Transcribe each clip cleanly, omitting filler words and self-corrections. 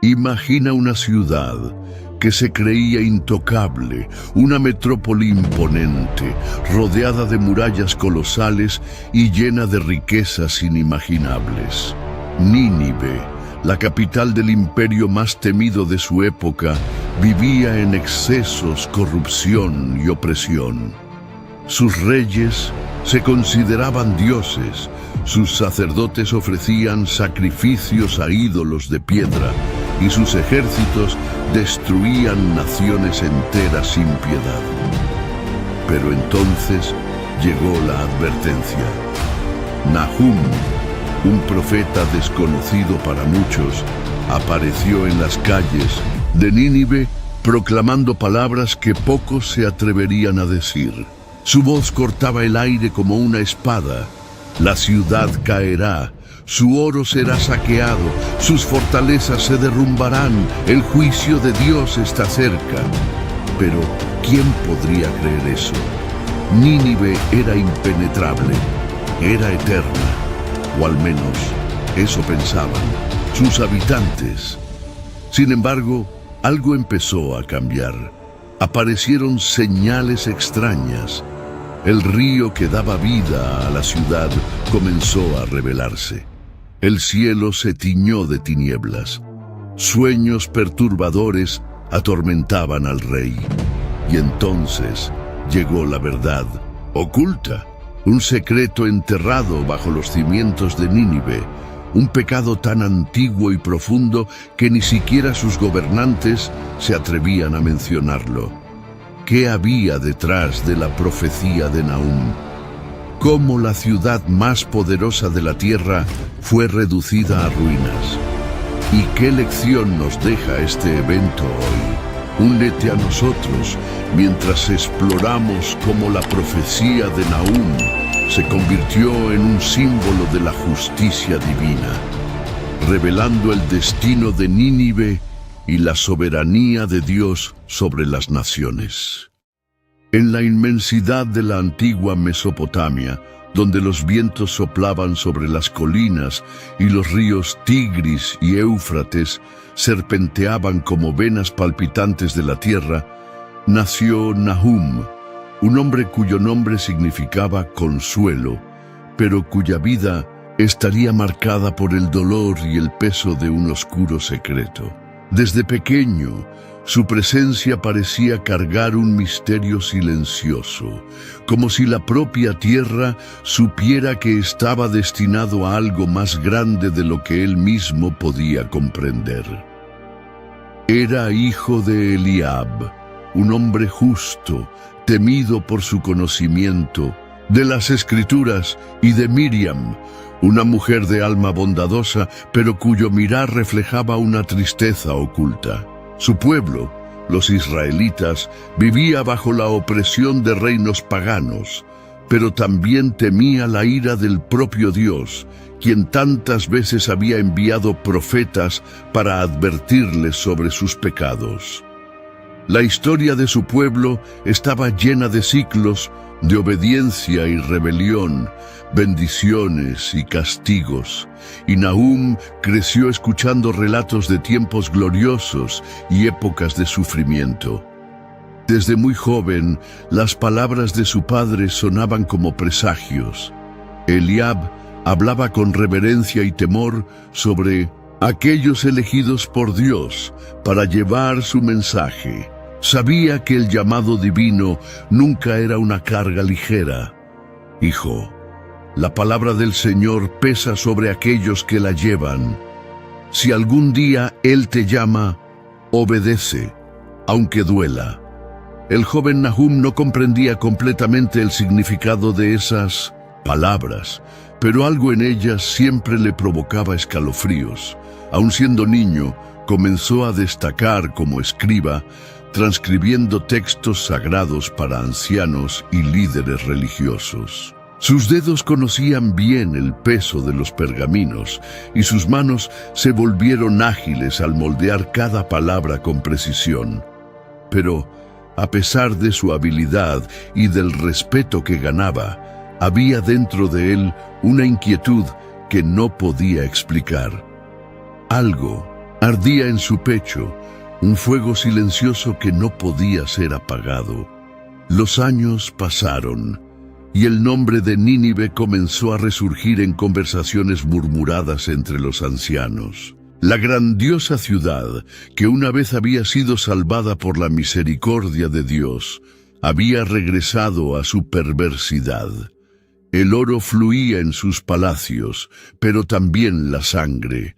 Imagina una ciudad que se creía intocable, una metrópoli imponente, rodeada de murallas colosales y llena de riquezas inimaginables. Nínive, la capital del imperio más temido de su época, vivía en excesos, corrupción y opresión. Sus reyes se consideraban dioses, sus sacerdotes ofrecían sacrificios a ídolos de piedra y sus ejércitos destruían naciones enteras sin piedad. Pero entonces llegó la advertencia. Nahum, un profeta desconocido para muchos, apareció en las calles de Nínive proclamando palabras que pocos se atreverían a decir. Su voz cortaba el aire como una espada. La ciudad caerá, su oro será saqueado, sus fortalezas se derrumbarán, el juicio de Dios está cerca. Pero, ¿quién podría creer eso? Nínive era impenetrable, era eterna, o al menos eso pensaban sus habitantes. Sin embargo, algo empezó a cambiar. Aparecieron señales extrañas. El río que daba vida a la ciudad comenzó a revelarse. El cielo se tiñó de tinieblas. Sueños perturbadores atormentaban al rey. Y entonces llegó la verdad, oculta, un secreto enterrado bajo los cimientos de Nínive, un pecado tan antiguo y profundo que ni siquiera sus gobernantes se atrevían a mencionarlo. ¿Qué había detrás de la profecía de Nahum? ¿Cómo la ciudad más poderosa de la tierra fue reducida a ruinas? ¿Y qué lección nos deja este evento hoy? Únete a nosotros mientras exploramos cómo la profecía de Nahum se convirtió en un símbolo de la justicia divina, revelando el destino de Nínive y la soberanía de Dios sobre las naciones. En la inmensidad de la antigua Mesopotamia, donde los vientos soplaban sobre las colinas y los ríos Tigris y Éufrates serpenteaban como venas palpitantes de la tierra, nació Nahum, un hombre cuyo nombre significaba consuelo, pero cuya vida estaría marcada por el dolor y el peso de un oscuro secreto. Desde pequeño, su presencia parecía cargar un misterio silencioso, como si la propia tierra supiera que estaba destinado a algo más grande de lo que él mismo podía comprender. Era hijo de Eliab, un hombre justo, temido por su conocimiento, de las Escrituras, y de Miriam, una mujer de alma bondadosa, pero cuyo mirar reflejaba una tristeza oculta. Su pueblo, los israelitas, vivía bajo la opresión de reinos paganos, pero también temía la ira del propio Dios, quien tantas veces había enviado profetas para advertirles sobre sus pecados. La historia de su pueblo estaba llena de ciclos de obediencia y rebelión, bendiciones y castigos, y Nahum creció escuchando relatos de tiempos gloriosos y épocas de sufrimiento. Desde muy joven, las palabras de su padre sonaban como presagios. Eliab hablaba con reverencia y temor sobre aquellos elegidos por Dios para llevar su mensaje. Sabía que el llamado divino nunca era una carga ligera. Hijo, la palabra del Señor pesa sobre aquellos que la llevan. Si algún día Él te llama, obedece, aunque duela. El joven Nahum no comprendía completamente el significado de esas palabras, pero algo en ellas siempre le provocaba escalofríos. Aun siendo niño, comenzó a destacar como escriba, transcribiendo textos sagrados para ancianos y líderes religiosos. Sus dedos conocían bien el peso de los pergaminos y sus manos se volvieron ágiles al moldear cada palabra con precisión. Pero, a pesar de su habilidad y del respeto que ganaba, había dentro de él una inquietud que no podía explicar. Algo Ardía en su pecho un fuego silencioso que no podía ser apagado. Los años pasaron y el nombre de Nínive comenzó a resurgir en conversaciones murmuradas entre los ancianos. La grandiosa ciudad, que una vez había sido salvada por la misericordia de Dios, había regresado a su perversidad. El oro fluía en sus palacios, pero también la sangre.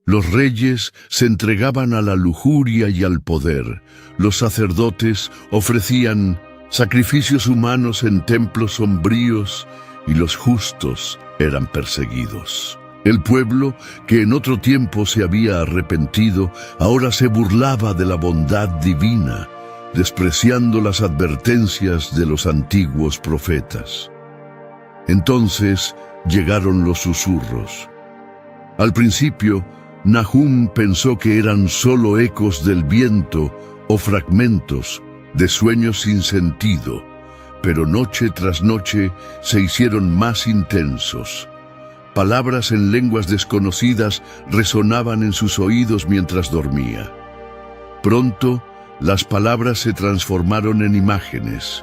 Los reyes se entregaban a la lujuria y al poder. Los sacerdotes ofrecían sacrificios humanos en templos sombríos y los justos eran perseguidos. El pueblo, que en otro tiempo se había arrepentido, ahora se burlaba de la bondad divina, despreciando las advertencias de los antiguos profetas. Entonces llegaron los susurros. Al principio, Nahum pensó que eran solo ecos del viento o fragmentos de sueños sin sentido, pero noche tras noche se hicieron más intensos. Palabras en lenguas desconocidas resonaban en sus oídos mientras dormía. Pronto, las palabras se transformaron en imágenes.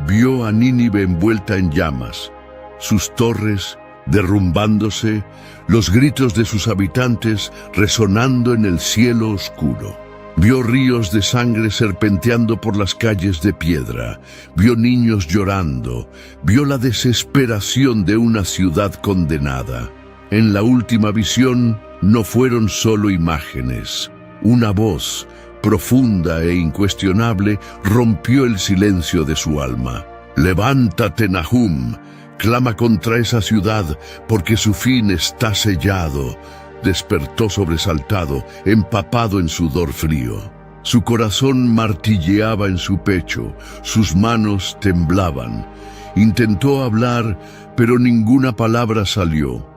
Vio a Nínive envuelta en llamas, sus torres derrumbándose, los gritos de sus habitantes resonando en el cielo oscuro. Vio ríos de sangre serpenteando por las calles de piedra, vio niños llorando, vio la desesperación de una ciudad condenada. En la última visión no fueron solo imágenes. Una voz, profunda e incuestionable, rompió el silencio de su alma. «Levántate, Nahum, clama contra esa ciudad, porque su fin está sellado». Despertó sobresaltado, empapado en sudor frío. Su corazón martilleaba en su pecho, sus manos temblaban. Intentó hablar, pero ninguna palabra salió.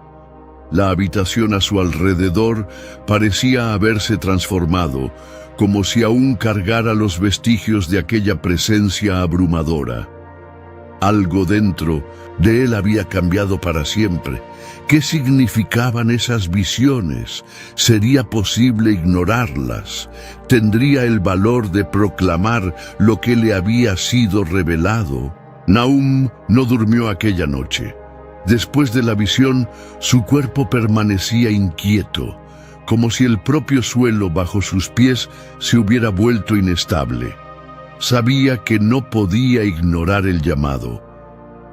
La habitación a su alrededor parecía haberse transformado, como si aún cargara los vestigios de aquella presencia abrumadora. Algo dentro de él había cambiado para siempre. ¿Qué significaban esas visiones? ¿Sería posible ignorarlas? ¿Tendría el valor de proclamar lo que le había sido revelado? Nahum no durmió aquella noche. Después de la visión, su cuerpo permanecía inquieto, como si el propio suelo bajo sus pies se hubiera vuelto inestable. Sabía que no podía ignorar el llamado.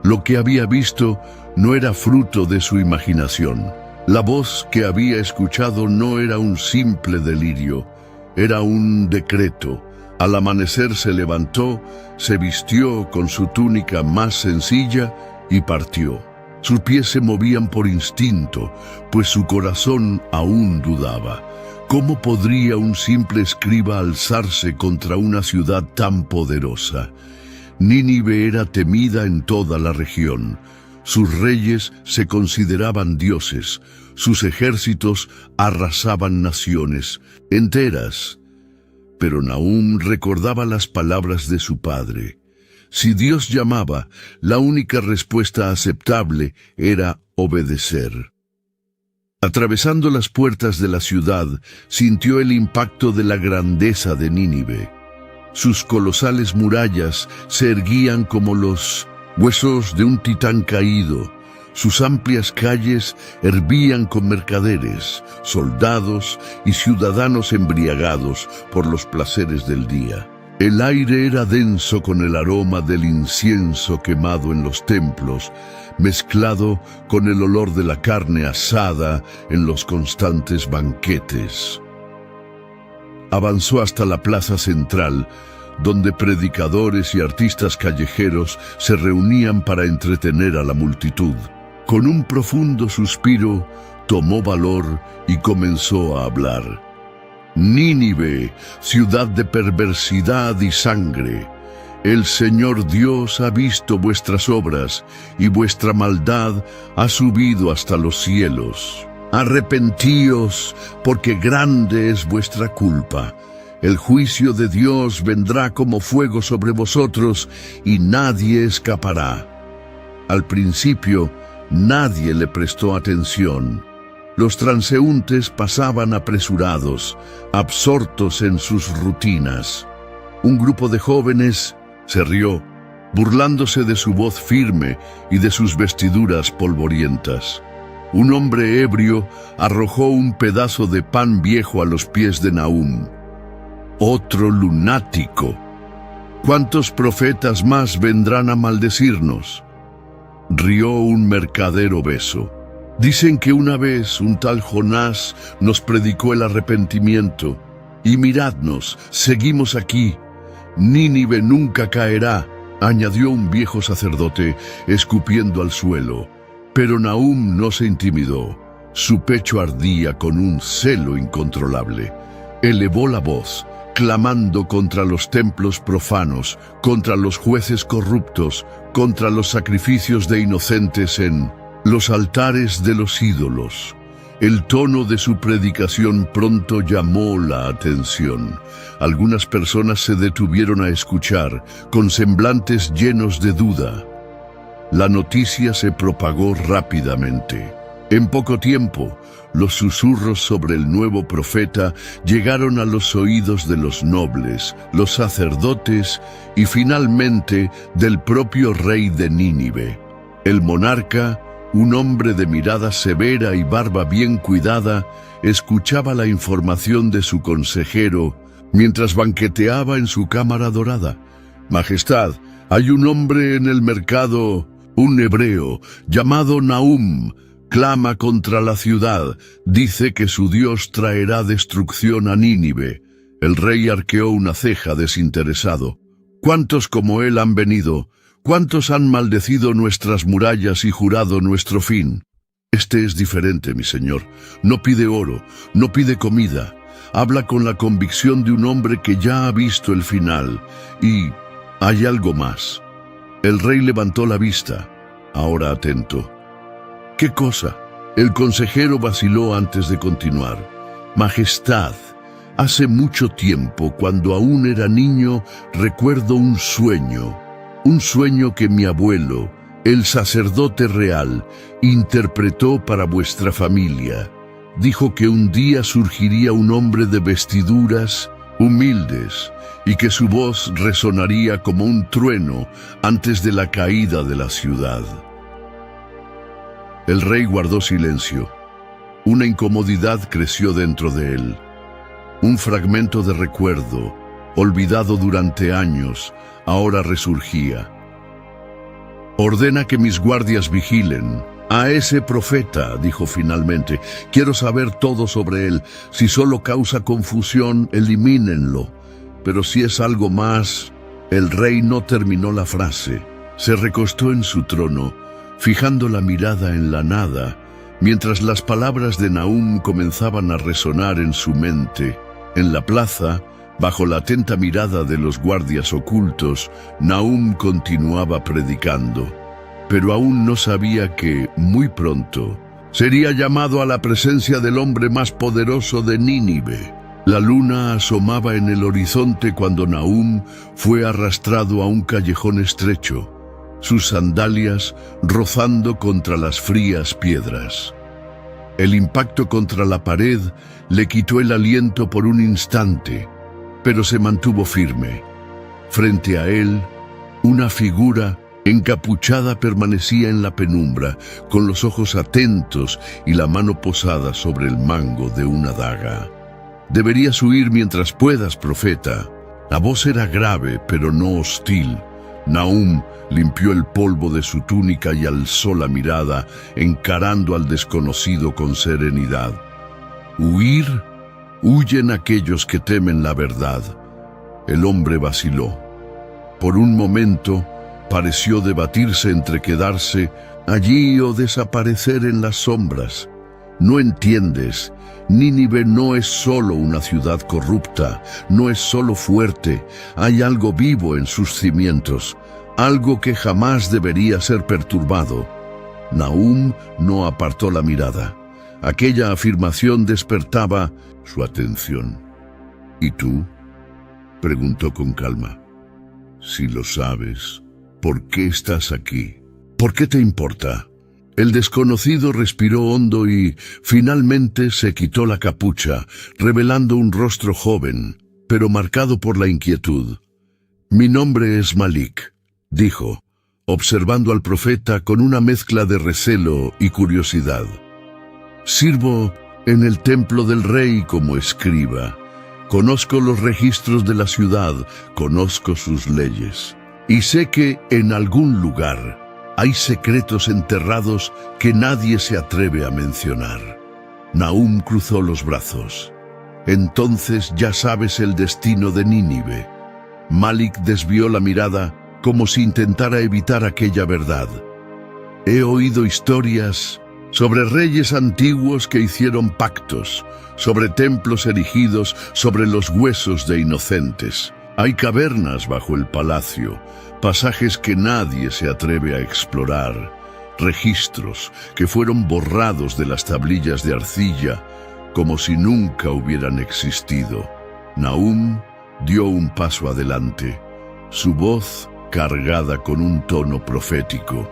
Lo que había visto no era fruto de su imaginación. La voz que había escuchado no era un simple delirio, era un decreto. Al amanecer se levantó, se vistió con su túnica más sencilla y partió. Sus pies se movían por instinto, pues su corazón aún dudaba. ¿Cómo podría un simple escriba alzarse contra una ciudad tan poderosa? Nínive era temida en toda la región. Sus reyes se consideraban dioses, sus ejércitos arrasaban naciones enteras. Pero Nahum recordaba las palabras de su padre. Si Dios llamaba, la única respuesta aceptable era obedecer. Atravesando las puertas de la ciudad, sintió el impacto de la grandeza de Nínive. Sus colosales murallas se erguían como los huesos de un titán caído. Sus amplias calles hervían con mercaderes, soldados y ciudadanos embriagados por los placeres del día. El aire era denso con el aroma del incienso quemado en los templos, mezclado con el olor de la carne asada en los constantes banquetes. Avanzó hasta la plaza central, donde predicadores y artistas callejeros se reunían para entretener a la multitud. Con un profundo suspiro, tomó valor y comenzó a hablar. Nínive, ciudad de perversidad y sangre, el Señor Dios ha visto vuestras obras y vuestra maldad ha subido hasta los cielos. Arrepentíos, porque grande es vuestra culpa. El juicio de Dios vendrá como fuego sobre vosotros y nadie escapará. Al principio, nadie le prestó atención. Los transeúntes pasaban apresurados, absortos en sus rutinas. Un grupo de jóvenes se rió, burlándose de su voz firme y de sus vestiduras polvorientas. Un hombre ebrio arrojó un pedazo de pan viejo a los pies de Nahum. Otro lunático. ¿Cuántos profetas más vendrán a maldecirnos? Rió un mercader obeso. Dicen que una vez un tal Jonás nos predicó el arrepentimiento. Y miradnos, seguimos aquí. Nínive nunca caerá, añadió un viejo sacerdote, escupiendo al suelo. Pero Nahum no se intimidó. Su pecho ardía con un celo incontrolable. Elevó la voz, clamando contra los templos profanos, contra los jueces corruptos, contra los sacrificios de inocentes en los altares de los ídolos. El tono de su predicación pronto llamó la atención. Algunas personas se detuvieron a escuchar, con semblantes llenos de duda. La noticia se propagó rápidamente. En poco tiempo, los susurros sobre el nuevo profeta llegaron a los oídos de los nobles, los sacerdotes y finalmente del propio rey de Nínive. El monarca, un hombre de mirada severa y barba bien cuidada, escuchaba la información de su consejero mientras banqueteaba en su cámara dorada. «Majestad, hay un hombre en el mercado, un hebreo, llamado Nahum. Clama contra la ciudad, dice que su Dios traerá destrucción a Nínive». El rey arqueó una ceja desinteresado. «¿Cuántos como él han venido? ¿Cuántos han maldecido nuestras murallas y jurado nuestro fin?» «Este es diferente, mi señor. No pide oro, no pide comida. Habla con la convicción de un hombre que ya ha visto el final. Y hay algo más». El rey levantó la vista, ahora atento. «¿Qué cosa?». El consejero vaciló antes de continuar. «Majestad, hace mucho tiempo, cuando aún era niño, recuerdo un sueño que mi abuelo, el sacerdote real, interpretó para vuestra familia. Dijo que un día surgiría un hombre de vestiduras humildes y que su voz resonaría como un trueno antes de la caída de la ciudad». El rey guardó silencio. Una incomodidad creció dentro de él. Un fragmento de recuerdo, olvidado durante años, ahora resurgía. «Ordena que mis guardias vigilen a ese profeta», dijo finalmente. «Quiero saber todo sobre él. Si solo causa confusión, elimínenlo. Pero si es algo más...». El rey no terminó la frase. Se recostó en su trono, fijando la mirada en la nada, mientras las palabras de Nahum comenzaban a resonar en su mente. En la plaza, bajo la atenta mirada de los guardias ocultos, Nahum continuaba predicando. Pero aún no sabía que, muy pronto, sería llamado a la presencia del hombre más poderoso de Nínive. La luna asomaba en el horizonte cuando Nahum fue arrastrado a un callejón estrecho, sus sandalias rozando contra las frías piedras. El impacto contra la pared le quitó el aliento por un instante, pero se mantuvo firme. Frente a él, una figura encapuchada permanecía en la penumbra, con los ojos atentos y la mano posada sobre el mango de una daga. «Deberías huir mientras puedas, profeta». La voz era grave, pero no hostil. Nahum limpió el polvo de su túnica y alzó la mirada, encarando al desconocido con serenidad. «¿Huir? Huyen aquellos que temen la verdad». El hombre vaciló. Por un momento, pareció debatirse entre quedarse allí o desaparecer en las sombras. «No entiendes. Nínive no es solo una ciudad corrupta, no es solo fuerte. Hay algo vivo en sus cimientos, algo que jamás debería ser perturbado». Nahum no apartó la mirada. Aquella afirmación despertaba su atención. «¿Y tú?», preguntó con calma. «Si lo sabes, ¿por qué estás aquí? ¿Por qué te importa?». El desconocido respiró hondo y, finalmente, se quitó la capucha, revelando un rostro joven, pero marcado por la inquietud. «Mi nombre es Malik», dijo, observando al profeta con una mezcla de recelo y curiosidad. «Sirvo en el templo del rey como escriba. Conozco los registros de la ciudad, conozco sus leyes. Y sé que en algún lugar hay secretos enterrados que nadie se atreve a mencionar». Nahum cruzó los brazos. «Entonces ya sabes el destino de Nínive». Malik desvió la mirada como si intentara evitar aquella verdad. «He oído historias sobre reyes antiguos que hicieron pactos, sobre templos erigidos sobre los huesos de inocentes. Hay cavernas bajo el palacio, pasajes que nadie se atreve a explorar, registros que fueron borrados de las tablillas de arcilla como si nunca hubieran existido». Nahum dio un paso adelante, su voz cargada con un tono profético.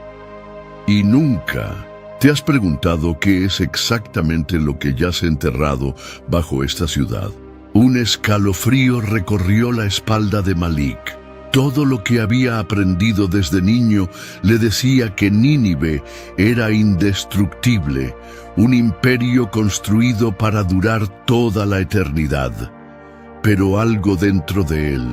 «¿Y nunca te has preguntado qué es exactamente lo que yace enterrado bajo esta ciudad?» Un escalofrío recorrió la espalda de Malik. Todo lo que había aprendido desde niño le decía que Nínive era indestructible, un imperio construido para durar toda la eternidad. Pero algo dentro de él,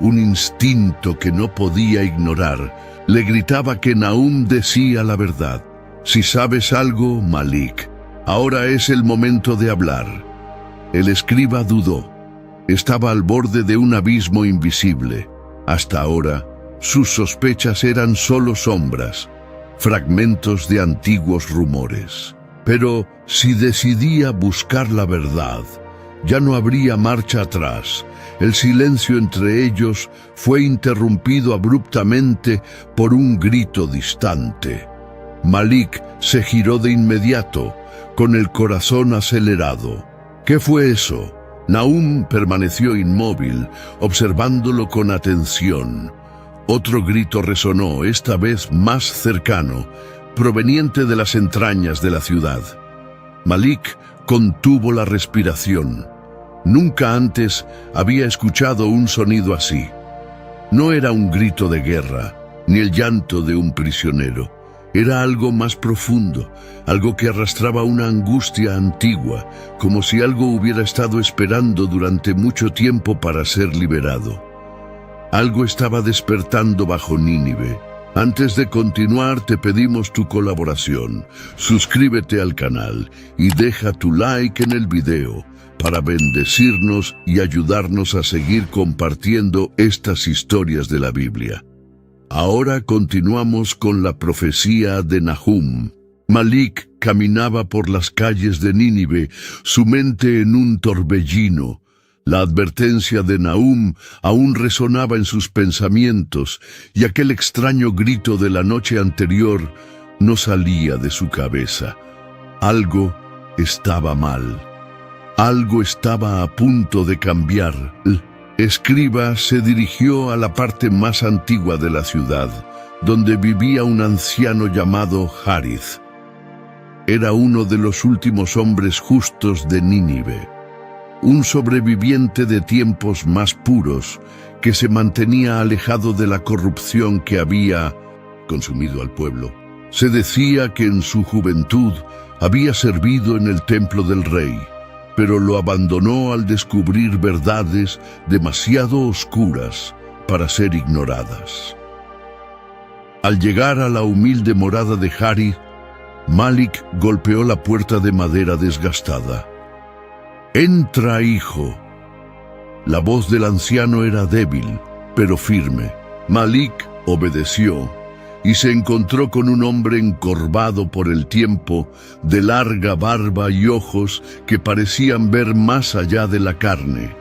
un instinto que no podía ignorar, le gritaba que Nahum decía la verdad. «Si sabes algo, Malik, ahora es el momento de hablar». El escriba dudó. Estaba al borde de un abismo invisible. Hasta ahora, sus sospechas eran solo sombras, fragmentos de antiguos rumores. Pero si decidía buscar la verdad, ya no habría marcha atrás. El silencio entre ellos fue interrumpido abruptamente por un grito distante. Malik se giró de inmediato, con el corazón acelerado. «¿Qué fue eso?» Nahum permaneció inmóvil, observándolo con atención. Otro grito resonó, esta vez más cercano, proveniente de las entrañas de la ciudad. Malik contuvo la respiración. Nunca antes había escuchado un sonido así. No era un grito de guerra, ni el llanto de un prisionero. Era algo más profundo, algo que arrastraba una angustia antigua, como si algo hubiera estado esperando durante mucho tiempo para ser liberado. Algo estaba despertando bajo Nínive. Antes de continuar, te pedimos tu colaboración. Suscríbete al canal y deja tu like en el video para bendecirnos y ayudarnos a seguir compartiendo estas historias de la Biblia. Ahora continuamos con la profecía de Nahum. Malik caminaba por las calles de Nínive, su mente en un torbellino. La advertencia de Nahum aún resonaba en sus pensamientos, y aquel extraño grito de la noche anterior no salía de su cabeza. Algo estaba mal. Algo estaba a punto de cambiar. El escriba se dirigió a la parte más antigua de la ciudad, donde vivía un anciano llamado Harith. Era uno de los últimos hombres justos de Nínive, un sobreviviente de tiempos más puros que se mantenía alejado de la corrupción que había consumido al pueblo. Se decía que en su juventud había servido en el templo del rey, pero lo abandonó al descubrir verdades demasiado oscuras para ser ignoradas. Al llegar a la humilde morada de Harith, Malik golpeó la puerta de madera desgastada. «Entra, hijo». La voz del anciano era débil, pero firme. Malik obedeció y se encontró con un hombre encorvado por el tiempo, de larga barba y ojos que parecían ver más allá de la carne.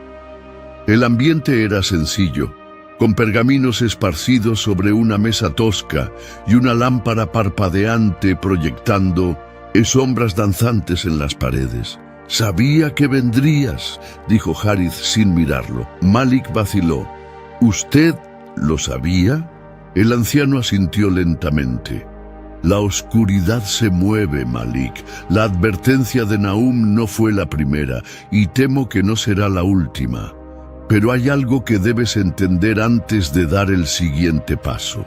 El ambiente era sencillo, con pergaminos esparcidos sobre una mesa tosca y una lámpara parpadeante proyectando sombras danzantes en las paredes. «Sabía que vendrías», dijo Harith sin mirarlo. Malik vaciló. «¿Usted lo sabía?» El anciano asintió lentamente. La oscuridad se mueve, Malik. La advertencia de Nahum no fue la primera, y temo que no será la última. Pero hay algo que debes entender antes de dar el siguiente paso.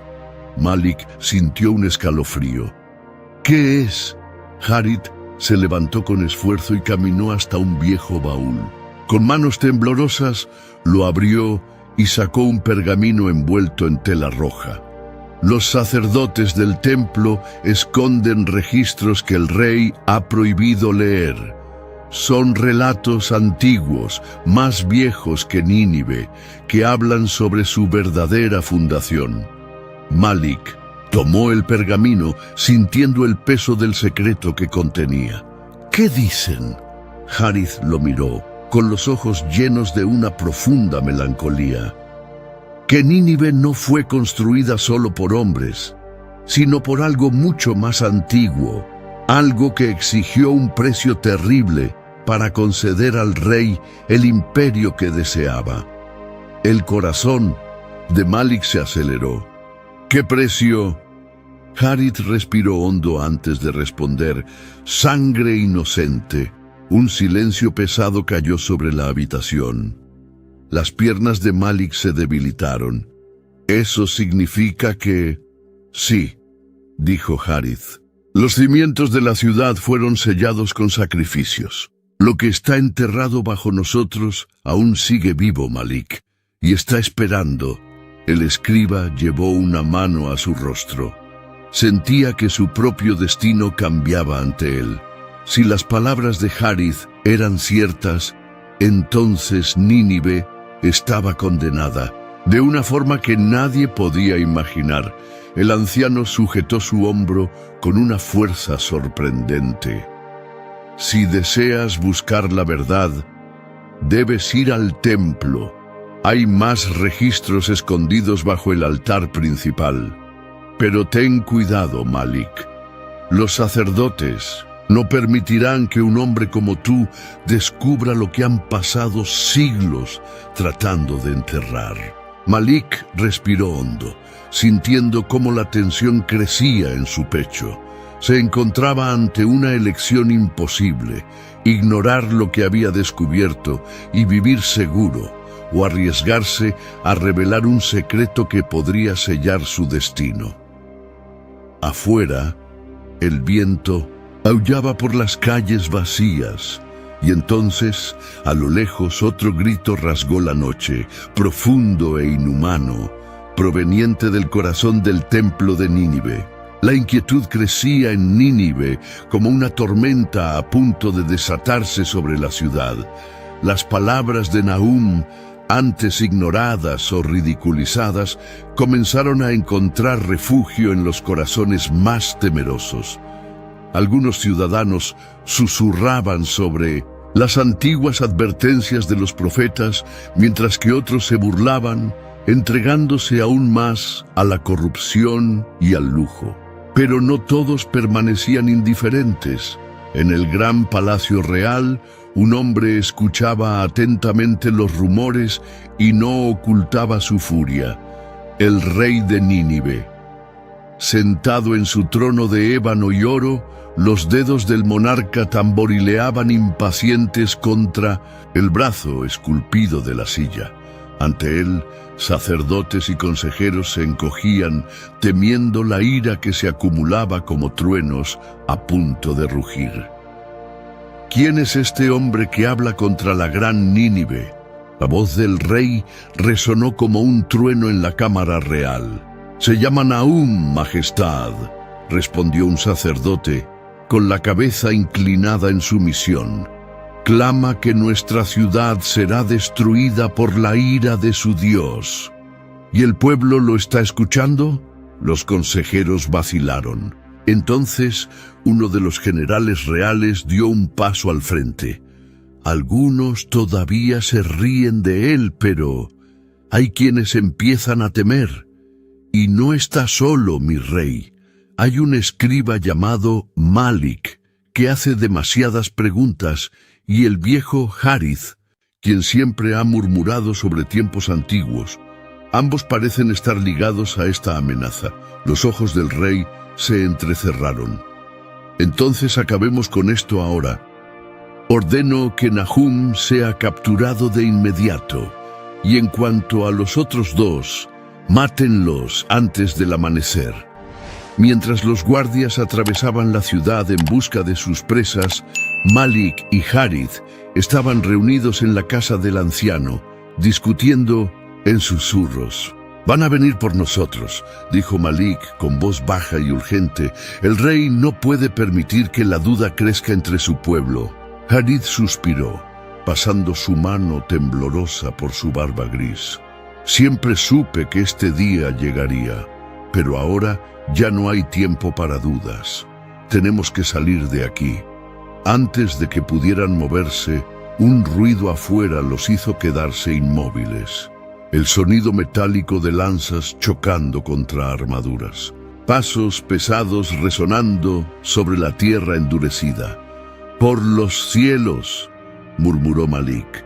Malik sintió un escalofrío. ¿Qué es? Harith se levantó con esfuerzo y caminó hasta un viejo baúl. Con manos temblorosas, lo abrió y sacó un pergamino envuelto en tela roja. Los sacerdotes del templo esconden registros que el rey ha prohibido leer. Son relatos antiguos, más viejos que Nínive, que hablan sobre su verdadera fundación. Malik tomó el pergamino sintiendo el peso del secreto que contenía. ¿Qué dicen? Harith lo miró, con los ojos llenos de una profunda melancolía. Que Nínive no fue construida solo por hombres, sino por algo mucho más antiguo, algo que exigió un precio terrible para conceder al rey el imperio que deseaba. El corazón de Malik se aceleró. ¿Qué precio? Harith respiró hondo antes de responder. Sangre inocente. Un silencio pesado cayó sobre la habitación. Las piernas de Malik se debilitaron. ¿Eso significa que...? Sí, dijo Harith. Los cimientos de la ciudad fueron sellados con sacrificios. Lo que está enterrado bajo nosotros aún sigue vivo, Malik, y está esperando. El escriba llevó una mano a su rostro. Sentía que su propio destino cambiaba ante él. Si las palabras de Harith eran ciertas, entonces Nínive estaba condenada, de una forma que nadie podía imaginar. El anciano sujetó su hombro con una fuerza sorprendente. Si deseas buscar la verdad, debes ir al templo. Hay más registros escondidos bajo el altar principal. Pero ten cuidado, Malik. Los sacerdotes no permitirán que un hombre como tú descubra lo que han pasado siglos tratando de enterrar. Malik respiró hondo, sintiendo cómo la tensión crecía en su pecho. Se encontraba ante una elección imposible: ignorar lo que había descubierto y vivir seguro, o arriesgarse a revelar un secreto que podría sellar su destino. Afuera, el viento aullaba por las calles vacías, y entonces, a lo lejos, otro grito rasgó la noche, profundo e inhumano, proveniente del corazón del templo de Nínive. La inquietud crecía en Nínive como una tormenta a punto de desatarse sobre la ciudad. Las palabras de Nahum, antes ignoradas o ridiculizadas, comenzaron a encontrar refugio en los corazones más temerosos. Algunos ciudadanos susurraban sobre las antiguas advertencias de los profetas, mientras que otros se burlaban, entregándose aún más a la corrupción y al lujo. Pero no todos permanecían indiferentes. En el gran palacio real, un hombre escuchaba atentamente los rumores y no ocultaba su furia: el rey de Nínive. Sentado en su trono de ébano y oro, los dedos del monarca tamborileaban impacientes contra el brazo esculpido de la silla. Ante él, sacerdotes y consejeros se encogían, temiendo la ira que se acumulaba como truenos a punto de rugir. ¿Quién es este hombre que habla contra la gran Nínive? La voz del rey resonó como un trueno en la cámara real. Se llama Nahum, Majestad, respondió un sacerdote, con la cabeza inclinada en sumisión. Clama que nuestra ciudad será destruida por la ira de su Dios. ¿Y el pueblo lo está escuchando? Los consejeros vacilaron. Entonces, uno de los generales reales dio un paso al frente. Algunos todavía se ríen de él, pero hay quienes empiezan a temer. Y no está solo, mi rey. Hay un escriba llamado Malik, que hace demasiadas preguntas, y el viejo Harith, quien siempre ha murmurado sobre tiempos antiguos. Ambos parecen estar ligados a esta amenaza. Los ojos del rey se entrecerraron. Entonces acabemos con esto ahora. Ordeno que Nahum sea capturado de inmediato, y en cuanto a los otros dos, mátenlos antes del amanecer. Mientras los guardias atravesaban la ciudad en busca de sus presas, Malik y Harith estaban reunidos en la casa del anciano, discutiendo en susurros. «Van a venir por nosotros», dijo Malik con voz baja y urgente. «El rey no puede permitir que la duda crezca entre su pueblo». Harith suspiró, pasando su mano temblorosa por su barba gris. «Siempre supe que este día llegaría, pero ahora ya no hay tiempo para dudas. Tenemos que salir de aquí». Antes de que pudieran moverse, un ruido afuera los hizo quedarse inmóviles. El sonido metálico de lanzas chocando contra armaduras. Pasos pesados resonando sobre la tierra endurecida. «Por los cielos», murmuró Malik.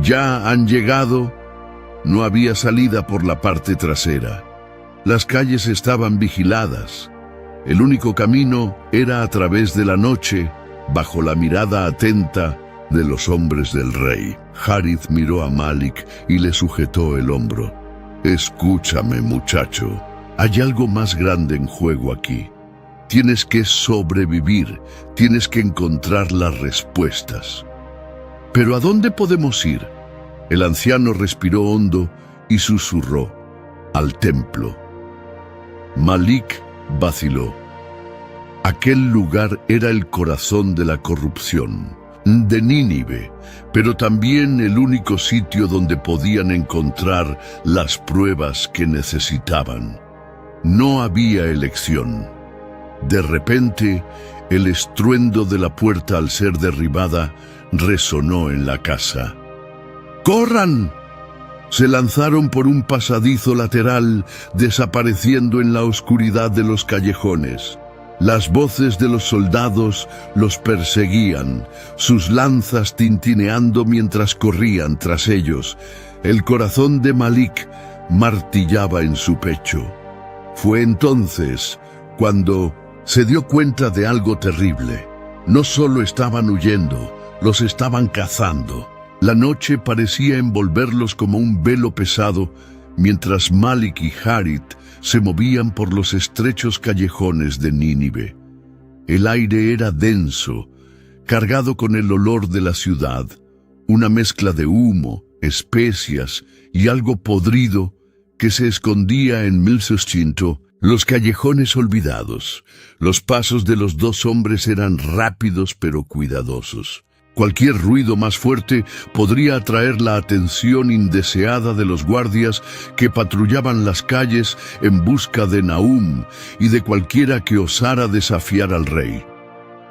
«Ya han llegado». No había salida por la parte trasera. Las calles estaban vigiladas. El único camino era a través de la noche, bajo la mirada atenta de los hombres del rey. Harith miró a Malik y le sujetó el hombro. «Escúchame, muchacho. Hay algo más grande en juego aquí. Tienes que sobrevivir, tienes que encontrar las respuestas». «¿Pero a dónde podemos ir?». El anciano respiró hondo y susurró: «Al templo». Malik vaciló. Aquel lugar era el corazón de la corrupción de Nínive, pero también el único sitio donde podían encontrar las pruebas que necesitaban. No había elección. De repente, el estruendo de la puerta al ser derribada resonó en la casa. ¡Corran! Se lanzaron por un pasadizo lateral, desapareciendo en la oscuridad de los callejones. Las voces de los soldados los perseguían, sus lanzas tintineando mientras corrían tras ellos. El corazón de Malik martillaba en su pecho. Fue entonces cuando se dio cuenta de algo terrible. No solo estaban huyendo, los estaban cazando. La noche parecía envolverlos como un velo pesado, mientras Malik y Harith se movían por los estrechos callejones de Nínive. El aire era denso, cargado con el olor de la ciudad, una mezcla de humo, especias y algo podrido que se escondía en 1600. Los callejones olvidados. Los pasos de los dos hombres eran rápidos pero cuidadosos. Cualquier ruido más fuerte podría atraer la atención indeseada de los guardias que patrullaban las calles en busca de Nahum y de cualquiera que osara desafiar al rey.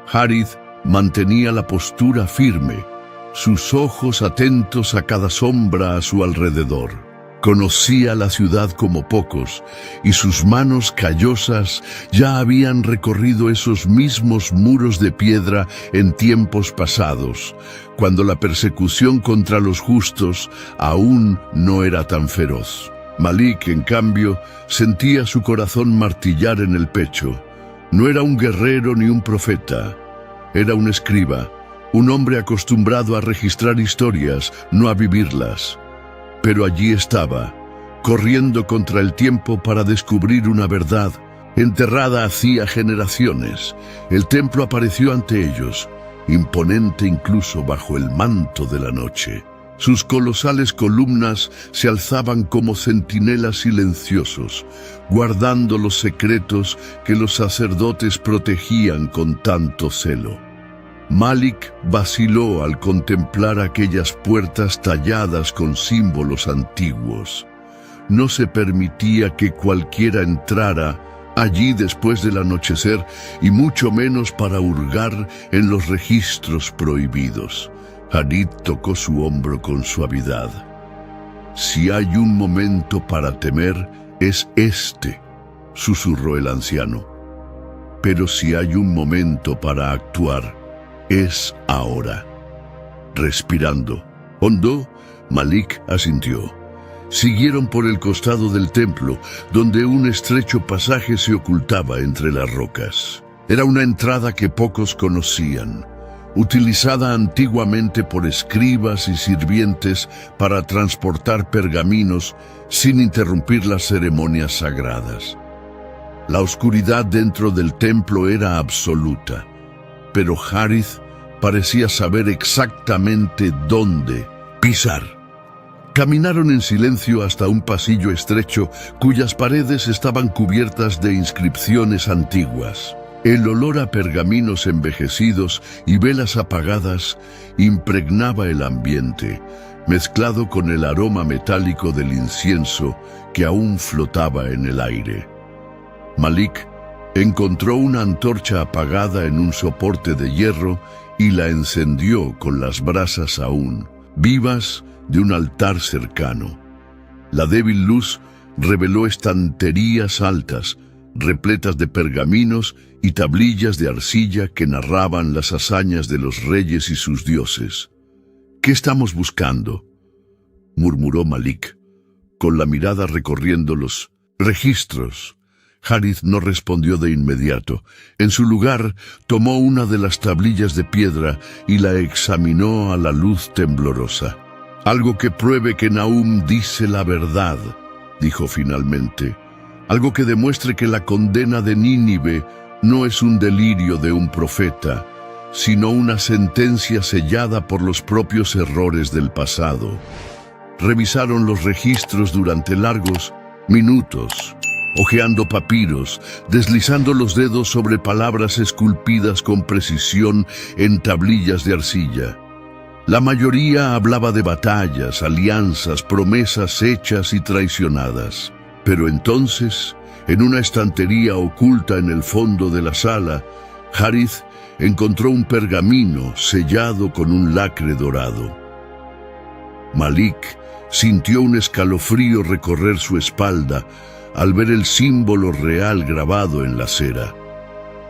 Harith mantenía la postura firme, sus ojos atentos a cada sombra a su alrededor. Conocía la ciudad como pocos, y sus manos callosas ya habían recorrido esos mismos muros de piedra en tiempos pasados, cuando la persecución contra los justos aún no era tan feroz. Malik, en cambio, sentía su corazón martillar en el pecho. No era un guerrero ni un profeta, era un escriba, un hombre acostumbrado a registrar historias, no a vivirlas. Pero allí estaba, corriendo contra el tiempo para descubrir una verdad, enterrada hacía generaciones. El templo apareció ante ellos, imponente incluso bajo el manto de la noche. Sus colosales columnas se alzaban como centinelas silenciosos, guardando los secretos que los sacerdotes protegían con tanto celo. Malik vaciló al contemplar aquellas puertas talladas con símbolos antiguos. No se permitía que cualquiera entrara allí después del anochecer, y mucho menos para hurgar en los registros prohibidos. Harith tocó su hombro con suavidad. «Si hay un momento para temer, es este», susurró el anciano. «Pero si hay un momento para actuar, es ahora». Respirando hondo, Malik asintió. Siguieron por el costado del templo, donde un estrecho pasaje se ocultaba entre las rocas. Era una entrada que pocos conocían, utilizada antiguamente por escribas y sirvientes para transportar pergaminos sin interrumpir las ceremonias sagradas. La oscuridad dentro del templo era absoluta, pero Harith parecía saber exactamente dónde pisar. Caminaron en silencio hasta un pasillo estrecho cuyas paredes estaban cubiertas de inscripciones antiguas. El olor a pergaminos envejecidos y velas apagadas impregnaba el ambiente, mezclado con el aroma metálico del incienso que aún flotaba en el aire. Malik encontró una antorcha apagada en un soporte de hierro y la encendió con las brasas aún vivas de un altar cercano. La débil luz reveló estanterías altas, repletas de pergaminos y tablillas de arcilla que narraban las hazañas de los reyes y sus dioses. «¿Qué estamos buscando?», murmuró Malik, con la mirada recorriendo los registros. Harith no respondió de inmediato. En su lugar, tomó una de las tablillas de piedra y la examinó a la luz temblorosa. «Algo que pruebe que Nahum dice la verdad», dijo finalmente. «Algo que demuestre que la condena de Nínive no es un delirio de un profeta, sino una sentencia sellada por los propios errores del pasado». Revisaron los registros durante largos minutos, hojeando papiros, deslizando los dedos sobre palabras esculpidas con precisión en tablillas de arcilla. La mayoría hablaba de batallas, alianzas, promesas hechas y traicionadas. Pero entonces, en una estantería oculta en el fondo de la sala, Harith encontró un pergamino sellado con un lacre dorado. Malik sintió un escalofrío recorrer su espalda al ver el símbolo real grabado en la cera.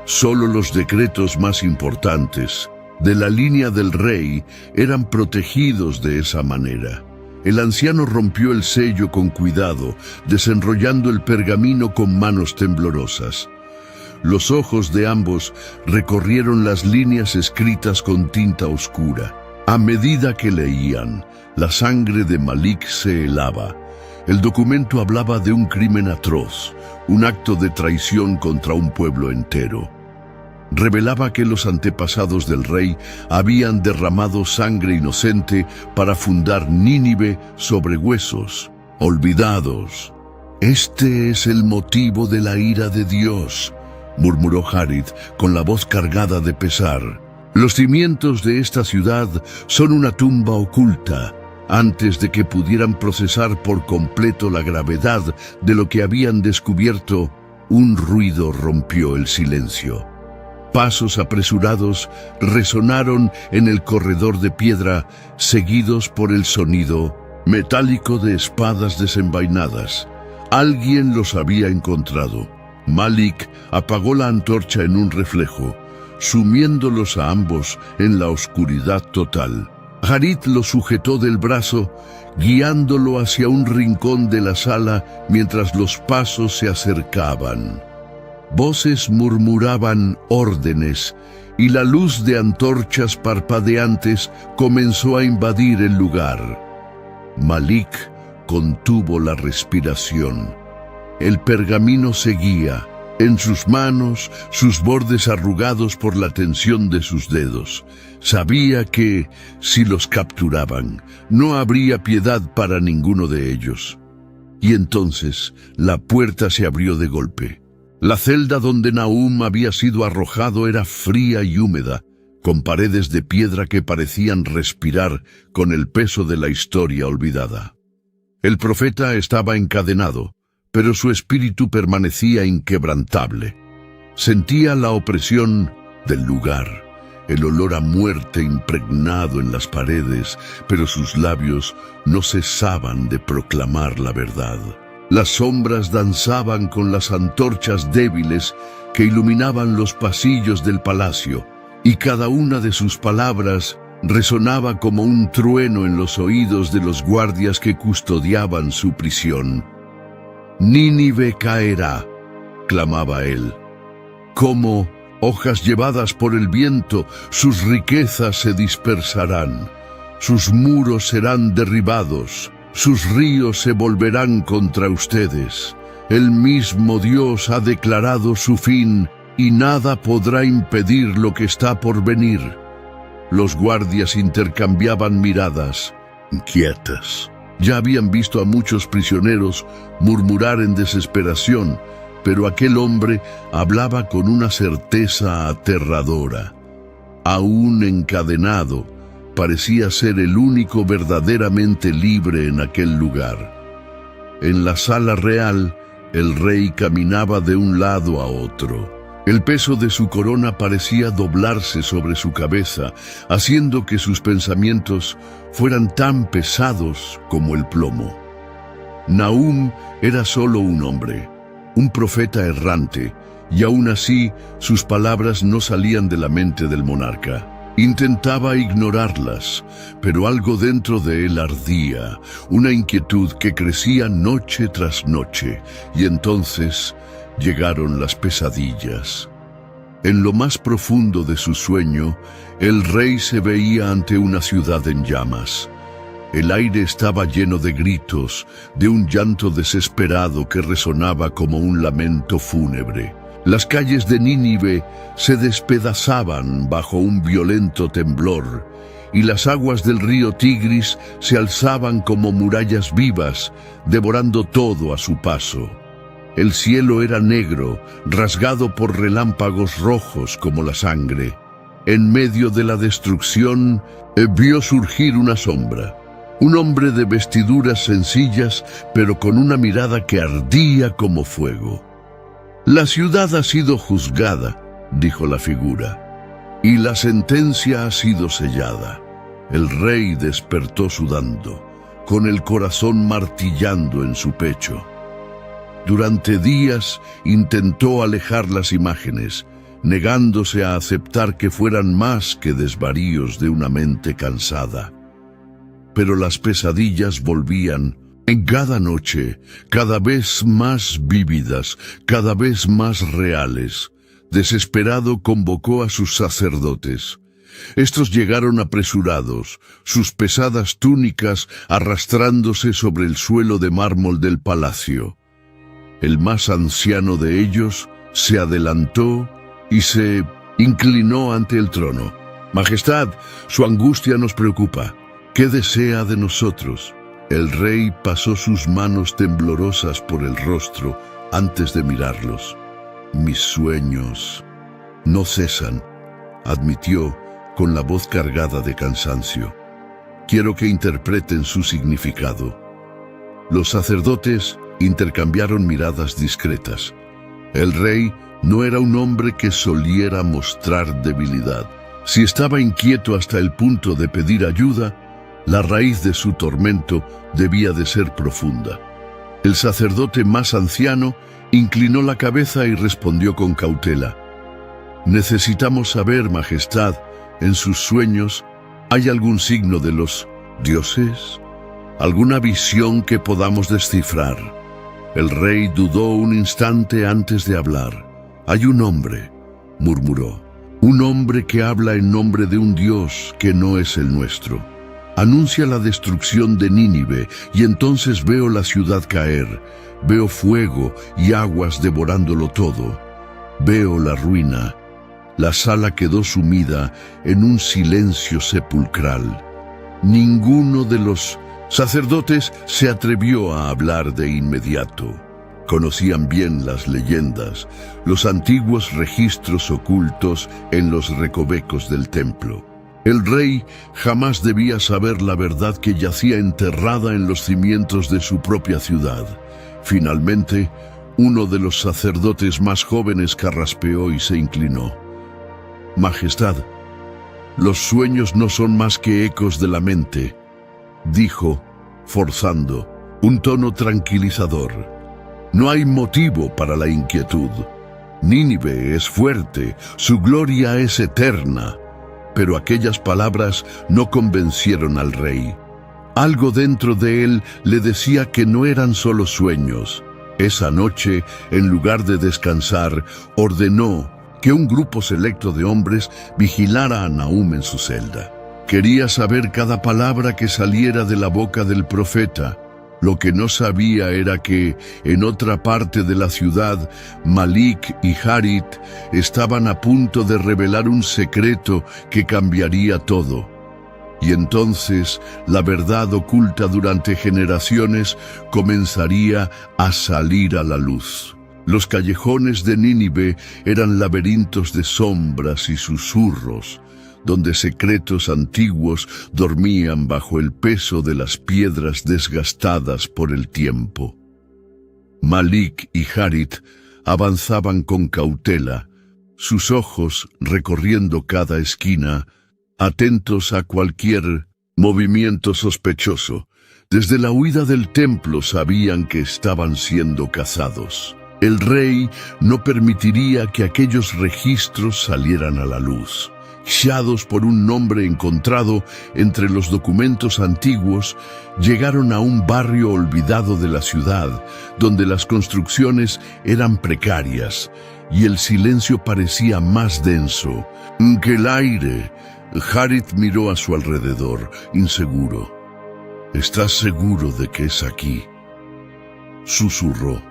Solo los decretos más importantes de la línea del rey eran protegidos de esa manera. El anciano rompió el sello con cuidado, desenrollando el pergamino con manos temblorosas. Los ojos de ambos recorrieron las líneas escritas con tinta oscura. A medida que leían, la sangre de Malik se helaba. El documento hablaba de un crimen atroz, un acto de traición contra un pueblo entero. Revelaba que los antepasados del rey habían derramado sangre inocente para fundar Nínive sobre huesos olvidados. «Este es el motivo de la ira de Dios», murmuró Harith con la voz cargada de pesar. «Los cimientos de esta ciudad son una tumba oculta». Antes de que pudieran procesar por completo la gravedad de lo que habían descubierto, un ruido rompió el silencio. Pasos apresurados resonaron en el corredor de piedra, seguidos por el sonido metálico de espadas desenvainadas. Alguien los había encontrado. Malik apagó la antorcha en un reflejo, sumiéndolos a ambos en la oscuridad total. Harith lo sujetó del brazo, guiándolo hacia un rincón de la sala mientras los pasos se acercaban. Voces murmuraban órdenes y la luz de antorchas parpadeantes comenzó a invadir el lugar. Malik contuvo la respiración. El pergamino seguía. En sus manos, sus bordes arrugados por la tensión de sus dedos. Sabía que, si los capturaban, no habría piedad para ninguno de ellos. Y entonces, la puerta se abrió de golpe. La celda donde Nahum había sido arrojado era fría y húmeda, con paredes de piedra que parecían respirar con el peso de la historia olvidada. El profeta estaba encadenado, pero su espíritu permanecía inquebrantable. Sentía la opresión del lugar, el olor a muerte impregnado en las paredes, pero sus labios no cesaban de proclamar la verdad. Las sombras danzaban con las antorchas débiles que iluminaban los pasillos del palacio, y cada una de sus palabras resonaba como un trueno en los oídos de los guardias que custodiaban su prisión. «Nínive caerá», clamaba él. «Como hojas llevadas por el viento, sus riquezas se dispersarán. Sus muros serán derribados, sus ríos se volverán contra ustedes. El mismo Dios ha declarado su fin y nada podrá impedir lo que está por venir». Los guardias intercambiaban miradas, inquietas. Ya habían visto a muchos prisioneros murmurar en desesperación, pero aquel hombre hablaba con una certeza aterradora. Aún encadenado, parecía ser el único verdaderamente libre en aquel lugar. En la sala real, el rey caminaba de un lado a otro. El peso de su corona parecía doblarse sobre su cabeza, haciendo que sus pensamientos fueran tan pesados como el plomo. Nahum era solo un hombre, un profeta errante, y aún así sus palabras no salían de la mente del monarca. Intentaba ignorarlas, pero algo dentro de él ardía, una inquietud que crecía noche tras noche, y entonces llegaron las pesadillas. En lo más profundo de su sueño, el rey se veía ante una ciudad en llamas. El aire estaba lleno de gritos, de un llanto desesperado que resonaba como un lamento fúnebre. Las calles de Nínive se despedazaban bajo un violento temblor, y las aguas del río Tigris se alzaban como murallas vivas, devorando todo a su paso. El cielo era negro, rasgado por relámpagos rojos como la sangre. En medio de la destrucción, vio surgir una sombra. Un hombre de vestiduras sencillas, pero con una mirada que ardía como fuego. «La ciudad ha sido juzgada», dijo la figura, «y la sentencia ha sido sellada». El rey despertó sudando, con el corazón martillando en su pecho. Durante días intentó alejar las imágenes, negándose a aceptar que fueran más que desvaríos de una mente cansada. Pero las pesadillas volvían, en cada noche, cada vez más vívidas, cada vez más reales. Desesperado convocó a sus sacerdotes. Estos llegaron apresurados, sus pesadas túnicas arrastrándose sobre el suelo de mármol del palacio. El más anciano de ellos se adelantó y se inclinó ante el trono. «Majestad, su angustia nos preocupa. ¿Qué desea de nosotros?» El rey pasó sus manos temblorosas por el rostro antes de mirarlos. «Mis sueños no cesan», admitió con la voz cargada de cansancio. «Quiero que interpreten su significado». Los sacerdotes intercambiaron miradas discretas. El rey no era un hombre que soliera mostrar debilidad. Si estaba inquieto hasta el punto de pedir ayuda, la raíz de su tormento debía de ser profunda. El sacerdote más anciano inclinó la cabeza y respondió con cautela. «Necesitamos saber, Majestad, en sus sueños, ¿hay algún signo de los dioses? ¿Alguna visión que podamos descifrar?» El rey dudó un instante antes de hablar. «Hay un hombre», murmuró, «un hombre que habla en nombre de un dios que no es el nuestro. Anuncia la destrucción de Nínive y entonces veo la ciudad caer, veo fuego y aguas devorándolo todo. Veo la ruina. La sala quedó sumida en un silencio sepulcral. Ninguno de los sacerdotes se atrevió a hablar de inmediato. Conocían bien las leyendas, los antiguos registros ocultos en los recovecos del templo. El rey jamás debía saber la verdad que yacía enterrada en los cimientos de su propia ciudad. Finalmente, uno de los sacerdotes más jóvenes carraspeó y se inclinó. «Majestad, los sueños no son más que ecos de la mente», dijo, forzando un tono tranquilizador. «No hay motivo para la inquietud. Nínive es fuerte, su gloria es eterna. Pero aquellas palabras no convencieron al rey. Algo dentro de él le decía que no eran solo sueños. Esa noche, en lugar de descansar, ordenó que un grupo selecto de hombres vigilara a Nahum en su celda. Quería saber cada palabra que saliera de la boca del profeta. Lo que no sabía era que, en otra parte de la ciudad, Malik y Harit estaban a punto de revelar un secreto que cambiaría todo. Y entonces la verdad oculta durante generaciones comenzaría a salir a la luz. Los callejones de Nínive eran laberintos de sombras y susurros, donde secretos antiguos dormían bajo el peso de las piedras desgastadas por el tiempo. Malik y Harit avanzaban con cautela, sus ojos recorriendo cada esquina, atentos a cualquier movimiento sospechoso. Desde la huida del templo sabían que estaban siendo cazados. El rey no permitiría que aquellos registros salieran a la luz. Guiados por un nombre encontrado entre los documentos antiguos, llegaron a un barrio olvidado de la ciudad, donde las construcciones eran precarias y el silencio parecía más denso que el aire. Harit miró a su alrededor, inseguro. «¿Estás seguro de que es aquí?», susurró.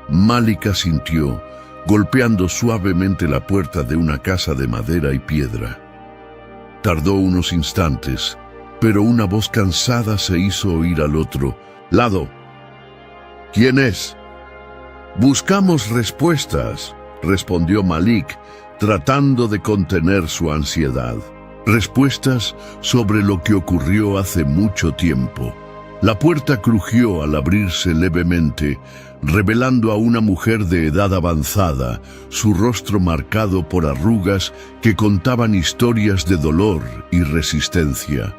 Malik asintió, golpeando suavemente la puerta de una casa de madera y piedra. Tardó unos instantes, pero una voz cansada se hizo oír al otro lado. «¿Quién es?» «Buscamos respuestas», respondió Malik, tratando de contener su ansiedad. Respuestas sobre lo que ocurrió hace mucho tiempo. La puerta crujió al abrirse levemente, revelando a una mujer de edad avanzada, su rostro marcado por arrugas que contaban historias de dolor y resistencia.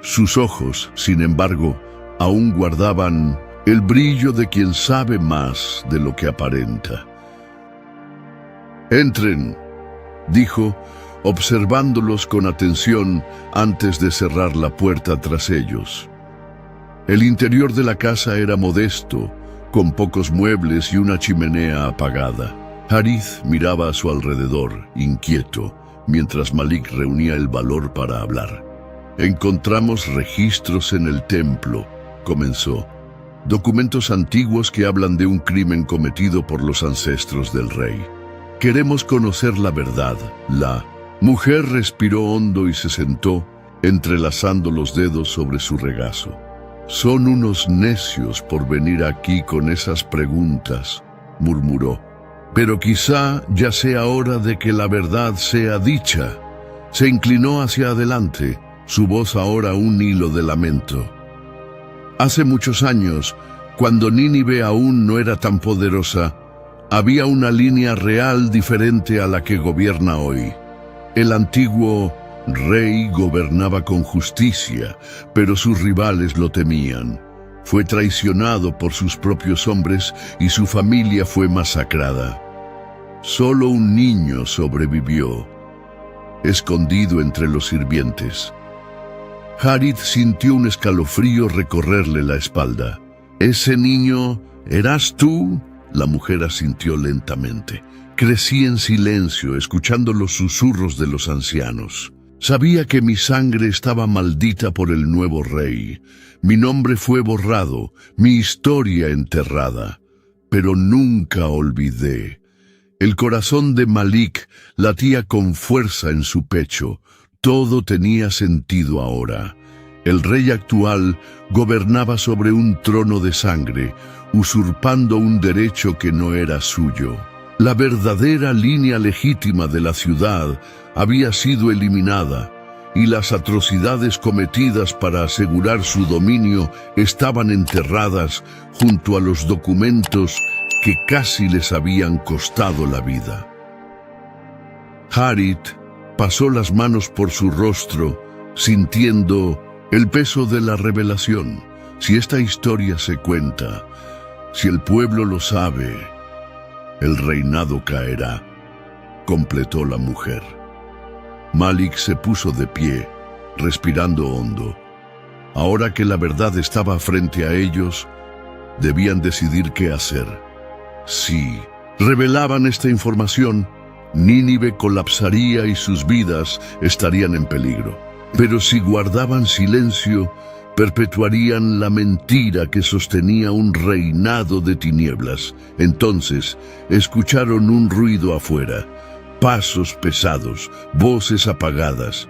Sus ojos, sin embargo, aún guardaban el brillo de quien sabe más de lo que aparenta. «Entren», dijo, observándolos con atención antes de cerrar la puerta tras ellos. El interior de la casa era modesto, con pocos muebles y una chimenea apagada. Harit miraba a su alrededor, inquieto, mientras Malik reunía el valor para hablar. «Encontramos registros en el templo», comenzó. «Documentos antiguos que hablan de un crimen cometido por los ancestros del rey. Queremos conocer la verdad». La mujer respiró hondo y se sentó, entrelazando los dedos sobre su regazo. «Son unos necios por venir aquí con esas preguntas», murmuró. «Pero quizá ya sea hora de que la verdad sea dicha». Se inclinó hacia adelante, su voz ahora un hilo de lamento. «Hace muchos años, cuando Nínive aún no era tan poderosa, había una línea real diferente a la que gobierna hoy. El antiguo rey gobernaba con justicia, pero sus rivales lo temían. Fue traicionado por sus propios hombres y su familia fue masacrada. Solo un niño sobrevivió, escondido entre los sirvientes». Harit sintió un escalofrío recorrerle la espalda. «¿Ese niño eras tú?», la mujer asintió lentamente. «Crecí en silencio, escuchando los susurros de los ancianos. Sabía que mi sangre estaba maldita por el nuevo rey. Mi nombre fue borrado, mi historia enterrada. Pero nunca olvidé». El corazón de Malik latía con fuerza en su pecho. Todo tenía sentido ahora. El rey actual gobernaba sobre un trono de sangre, usurpando un derecho que no era suyo. La verdadera línea legítima de la ciudad había sido eliminada, y las atrocidades cometidas para asegurar su dominio estaban enterradas junto a los documentos que casi les habían costado la vida. Harit pasó las manos por su rostro, sintiendo el peso de la revelación. Si esta historia se cuenta, si el pueblo lo sabe, el reinado caerá, completó la mujer. Malik se puso de pie, respirando hondo. Ahora que la verdad estaba frente a ellos, debían decidir qué hacer. Si revelaban esta información, Nínive colapsaría y sus vidas estarían en peligro. Pero si guardaban silencio, perpetuarían la mentira que sostenía un reinado de tinieblas. Entonces, escucharon un ruido afuera, pasos pesados, voces apagadas.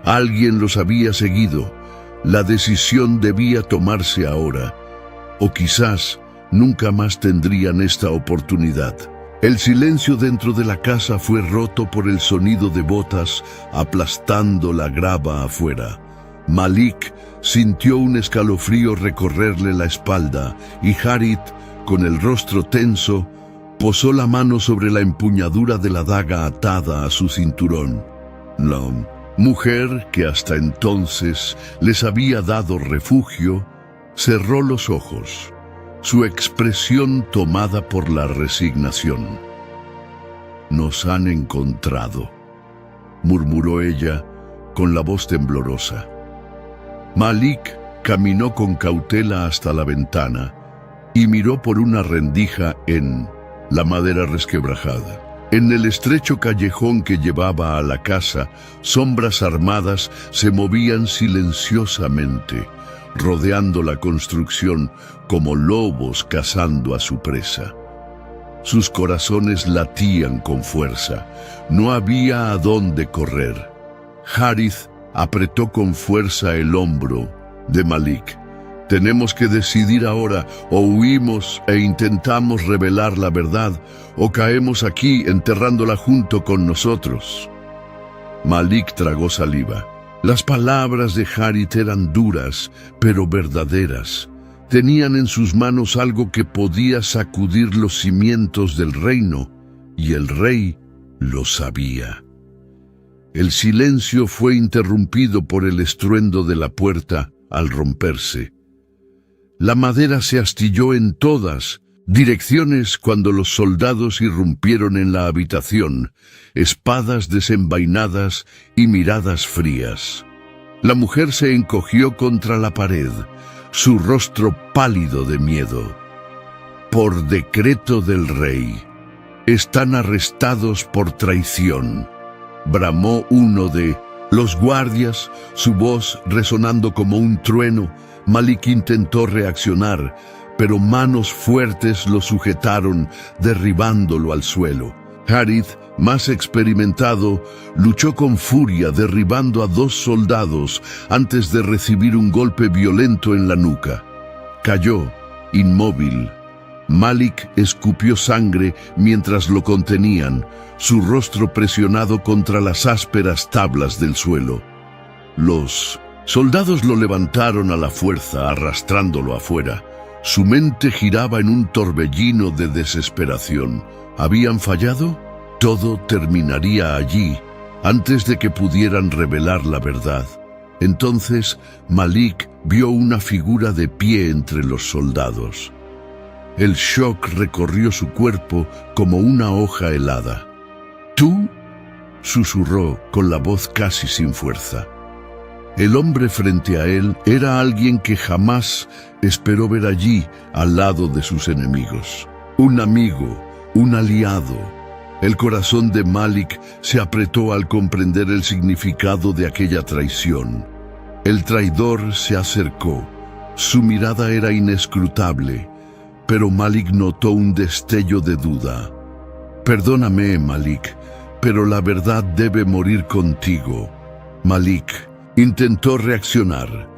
Alguien los había seguido. La decisión debía tomarse ahora, o quizás nunca más tendrían esta oportunidad. El silencio dentro de la casa fue roto por el sonido de botas aplastando la grava afuera. Malik sintió un escalofrío recorrerle la espalda y Harith, con el rostro tenso, posó la mano sobre la empuñadura de la daga atada a su cinturón. La mujer, que hasta entonces les había dado refugio, cerró los ojos, su expresión tomada por la resignación. «Nos han encontrado», murmuró ella con la voz temblorosa. Malik caminó con cautela hasta la ventana y miró por una rendija en la madera resquebrajada. En el estrecho callejón que llevaba a la casa, sombras armadas se movían silenciosamente, rodeando la construcción como lobos cazando a su presa. Sus corazones latían con fuerza. No había a dónde correr. Harith apretó con fuerza el hombro de Malik. «Tenemos que decidir ahora, o huimos e intentamos revelar la verdad, o caemos aquí enterrándola junto con nosotros». Malik tragó saliva. Las palabras de Harith eran duras, pero verdaderas. Tenían en sus manos algo que podía sacudir los cimientos del reino, y el rey lo sabía. El silencio fue interrumpido por el estruendo de la puerta al romperse. La madera se astilló en todas direcciones cuando los soldados irrumpieron en la habitación, espadas desenvainadas y miradas frías. La mujer se encogió contra la pared, su rostro pálido de miedo. «Por decreto del rey, están arrestados por traición», bramó uno de los guardias, su voz resonando como un trueno. Malik intentó reaccionar, pero manos fuertes lo sujetaron, derribándolo al suelo. Harith, más experimentado, luchó con furia, derribando a 2 soldados antes de recibir un golpe violento en la nuca. Cayó, inmóvil. Malik escupió sangre mientras lo contenían, su rostro presionado contra las ásperas tablas del suelo. Los soldados lo levantaron a la fuerza, arrastrándolo afuera. Su mente giraba en un torbellino de desesperación. ¿Habían fallado? Todo terminaría allí, antes de que pudieran revelar la verdad. Entonces Malik vio una figura de pie entre los soldados. El shock recorrió su cuerpo como una hoja helada. «¿Tú?», susurró con la voz casi sin fuerza. El hombre frente a él era alguien que jamás esperó ver allí al lado de sus enemigos. Un amigo, un aliado. El corazón de Malik se apretó al comprender el significado de aquella traición. El traidor se acercó. Su mirada era inescrutable, pero Malik notó un destello de duda. «Perdóname, Malik, pero la verdad debe morir contigo». Malik intentó reaccionar,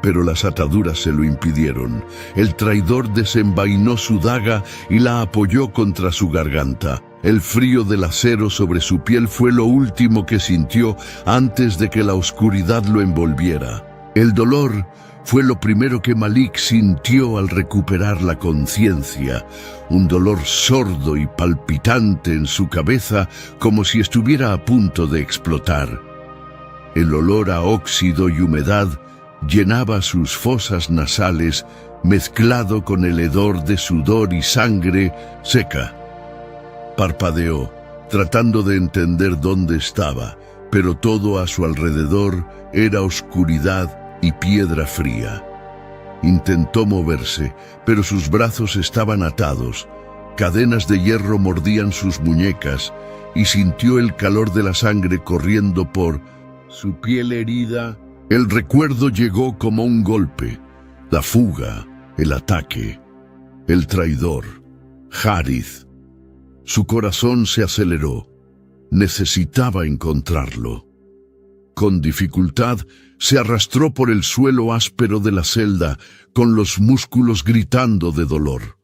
pero las ataduras se lo impidieron. El traidor desenvainó su daga y la apoyó contra su garganta. El frío del acero sobre su piel fue lo último que sintió antes de que la oscuridad lo envolviera. El dolor fue lo primero que Malik sintió al recuperar la conciencia, un dolor sordo y palpitante en su cabeza, como si estuviera a punto de explotar. El olor a óxido y humedad llenaba sus fosas nasales, mezclado con el hedor de sudor y sangre seca. Parpadeó, tratando de entender dónde estaba, pero todo a su alrededor era oscuridad y piedra fría. Intentó moverse, pero sus brazos estaban atados. Cadenas de hierro mordían sus muñecas y sintió el calor de la sangre corriendo por su piel herida. El recuerdo llegó como un golpe. La fuga, el ataque, el traidor, Harith. Su corazón se aceleró. Necesitaba encontrarlo. Con dificultad, se arrastró por el suelo áspero de la celda, con los músculos gritando de dolor.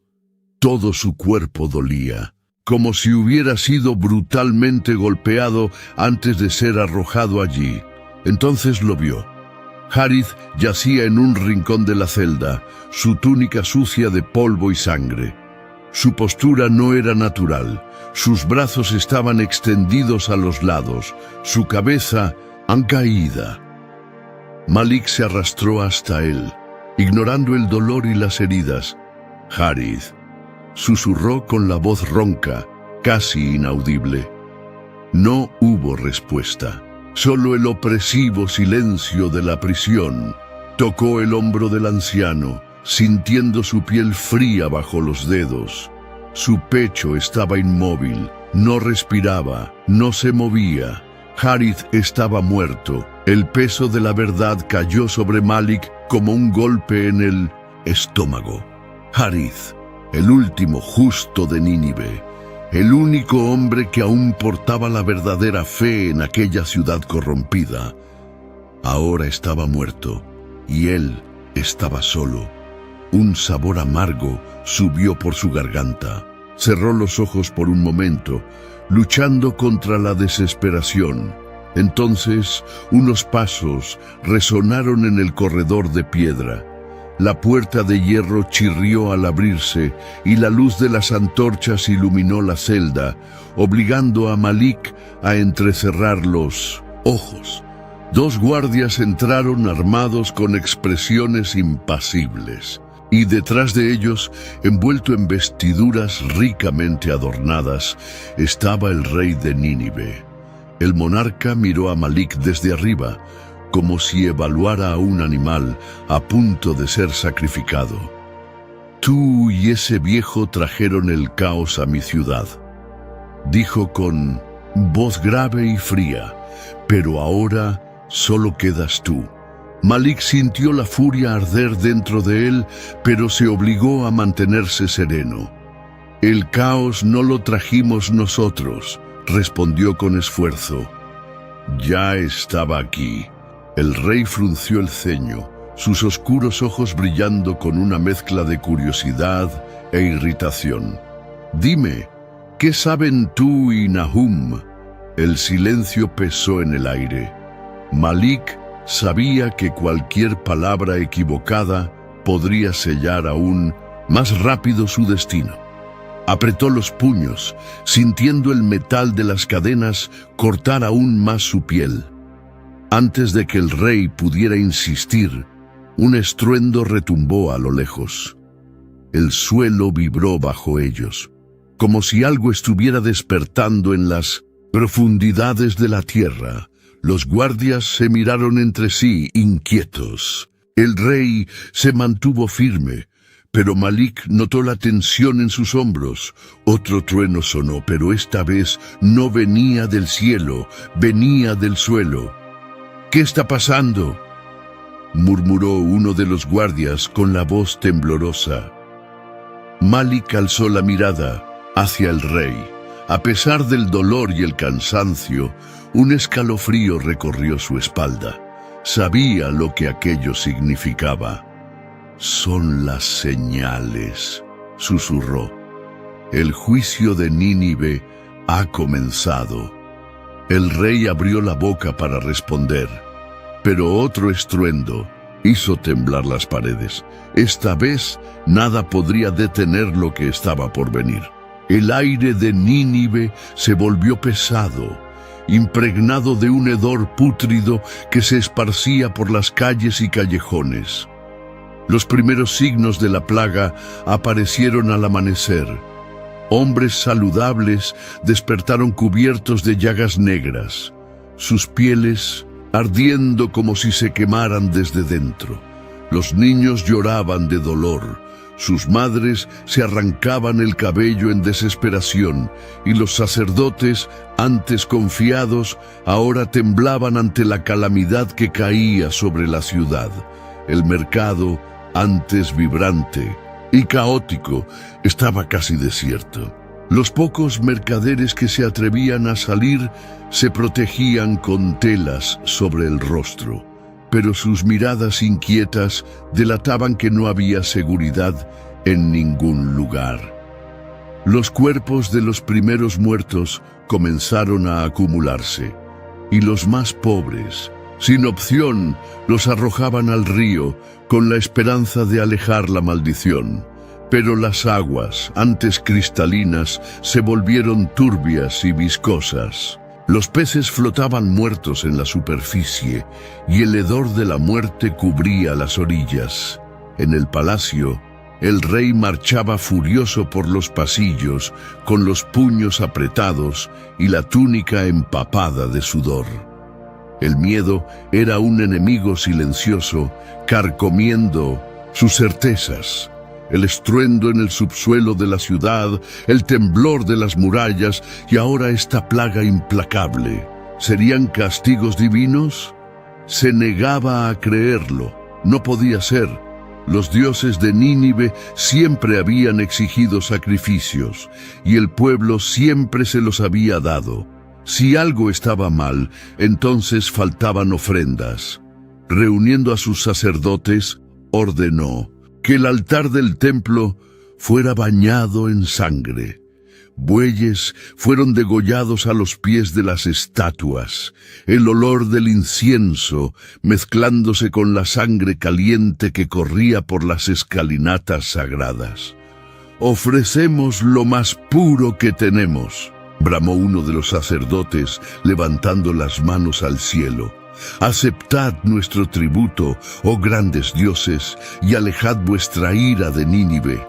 Todo su cuerpo dolía, como si hubiera sido brutalmente golpeado antes de ser arrojado allí. Entonces lo vio. Harith yacía en un rincón de la celda, su túnica sucia de polvo y sangre. Su postura no era natural, sus brazos estaban extendidos a los lados, su cabeza caída. Malik se arrastró hasta él, ignorando el dolor y las heridas. Harith, susurró con la voz ronca, casi inaudible. No hubo respuesta, solo el opresivo silencio de la prisión. Tocó el hombro del anciano, sintiendo su piel fría bajo los dedos. Su pecho estaba inmóvil, no respiraba, no se movía. Harith estaba muerto. El peso de la verdad cayó sobre Malik como un golpe en el estómago. Harith, el último justo de Nínive, el único hombre que aún portaba la verdadera fe en aquella ciudad corrompida, ahora estaba muerto y él estaba solo. Un sabor amargo subió por su garganta. Cerró los ojos por un momento, luchando contra la desesperación. Entonces, unos pasos resonaron en el corredor de piedra. La puerta de hierro chirrió al abrirse y la luz de las antorchas iluminó la celda, obligando a Malik a entrecerrar los ojos. Dos guardias entraron armados con expresiones impasibles, y detrás de ellos, envuelto en vestiduras ricamente adornadas, estaba el rey de Nínive. El monarca miró a Malik desde arriba, como si evaluara a un animal a punto de ser sacrificado. Tú y ese viejo trajeron el caos a mi ciudad, dijo con voz grave y fría, pero ahora solo quedas tú. Malik sintió la furia arder dentro de él, pero se obligó a mantenerse sereno. El caos no lo trajimos nosotros, respondió con esfuerzo. Ya estaba aquí. El rey frunció el ceño, sus oscuros ojos brillando con una mezcla de curiosidad e irritación. Dime, ¿qué saben tú y Nahum? El silencio pesó en el aire. Malik sabía que cualquier palabra equivocada podría sellar aún más rápido su destino. Apretó los puños, sintiendo el metal de las cadenas cortar aún más su piel. Antes de que el rey pudiera insistir, un estruendo retumbó a lo lejos. El suelo vibró bajo ellos, como si algo estuviera despertando en las profundidades de la tierra. Los guardias se miraron entre sí, inquietos. El rey se mantuvo firme, pero Malik notó la tensión en sus hombros. Otro trueno sonó, pero esta vez no venía del cielo, venía del suelo. ¿Qué está pasando?, murmuró uno de los guardias con la voz temblorosa. Malik alzó la mirada hacia el rey. A pesar del dolor y el cansancio, un escalofrío recorrió su espalda. Sabía lo que aquello significaba. Son las señales, susurró. El juicio de Nínive ha comenzado. El rey abrió la boca para responder, pero otro estruendo hizo temblar las paredes. Esta vez nada podría detener lo que estaba por venir. El aire de Nínive se volvió pesado, impregnado de un hedor pútrido que se esparcía por las calles y callejones. Los primeros signos de la plaga aparecieron al amanecer. Hombres saludables despertaron cubiertos de llagas negras. sus pieles ardiendo como si se quemaran desde dentro. Los niños lloraban de dolor, sus madres se arrancaban el cabello en desesperación, y los sacerdotes, antes confiados, ahora temblaban ante la calamidad que caía sobre la ciudad. El mercado, antes vibrante y caótico, estaba casi desierto. Los pocos mercaderes que se atrevían a salir se protegían con telas sobre el rostro, pero sus miradas inquietas delataban que no había seguridad en ningún lugar. Los cuerpos de los primeros muertos comenzaron a acumularse, y los más pobres, sin opción, los arrojaban al río con la esperanza de alejar la maldición. Pero las aguas, antes cristalinas, se volvieron turbias y viscosas. Los peces flotaban muertos en la superficie, y el hedor de la muerte cubría las orillas. En el palacio, el rey marchaba furioso por los pasillos, con los puños apretados y la túnica empapada de sudor. El miedo era un enemigo silencioso, carcomiendo sus certezas. El estruendo en el subsuelo de la ciudad, el temblor de las murallas y ahora esta plaga implacable. ¿Serían castigos divinos? Se negaba a creerlo. No podía ser. Los dioses de Nínive siempre habían exigido sacrificios y el pueblo siempre se los había dado. Si algo estaba mal, entonces faltaban ofrendas. Reuniendo a sus sacerdotes, ordenó que el altar del templo fuera bañado en sangre. Bueyes fueron degollados a los pies de las estatuas, el olor del incienso mezclándose con la sangre caliente que corría por las escalinatas sagradas. «Ofrecemos lo más puro que tenemos», bramó uno de los sacerdotes, levantando las manos al cielo. «Aceptad nuestro tributo, oh grandes dioses, y alejad vuestra ira de Nínive».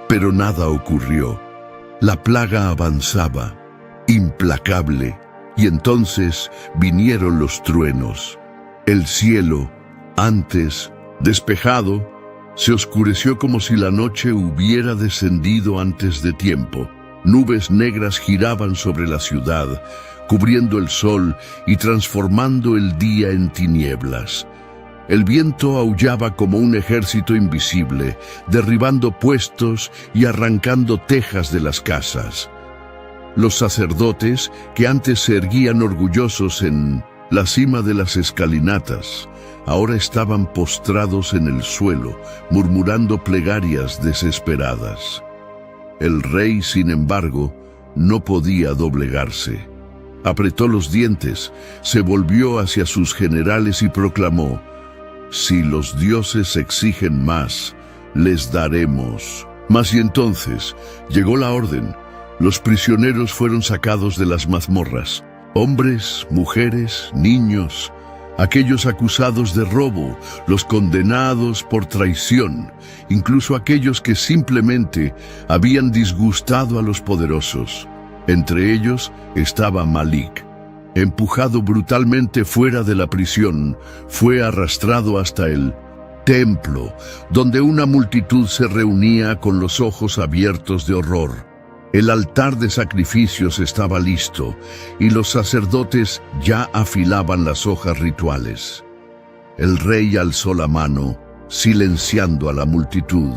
Pero nada ocurrió. La plaga avanzaba, implacable, y entonces vinieron los truenos. El cielo, antes despejado, se oscureció como si la noche hubiera descendido antes de tiempo. Nubes negras giraban sobre la ciudad, cubriendo el sol y transformando el día en tinieblas. El viento aullaba como un ejército invisible, derribando puestos y arrancando tejas de las casas. Los sacerdotes, que antes se erguían orgullosos en la cima de las escalinatas, ahora estaban postrados en el suelo, murmurando plegarias desesperadas. El rey, sin embargo, no podía doblegarse. Apretó los dientes, se volvió hacia sus generales y proclamó: «Si los dioses exigen más, les daremos». Mas y entonces llegó la orden. Los prisioneros fueron sacados de las mazmorras. Hombres, mujeres, niños, aquellos acusados de robo, los condenados por traición, incluso aquellos que simplemente habían disgustado a los poderosos. Entre ellos estaba Malik. Empujado brutalmente fuera de la prisión, fue arrastrado hasta el templo, donde una multitud se reunía con los ojos abiertos de horror. El altar de sacrificios estaba listo, y los sacerdotes ya afilaban las hojas rituales. El rey alzó la mano, silenciando a la multitud.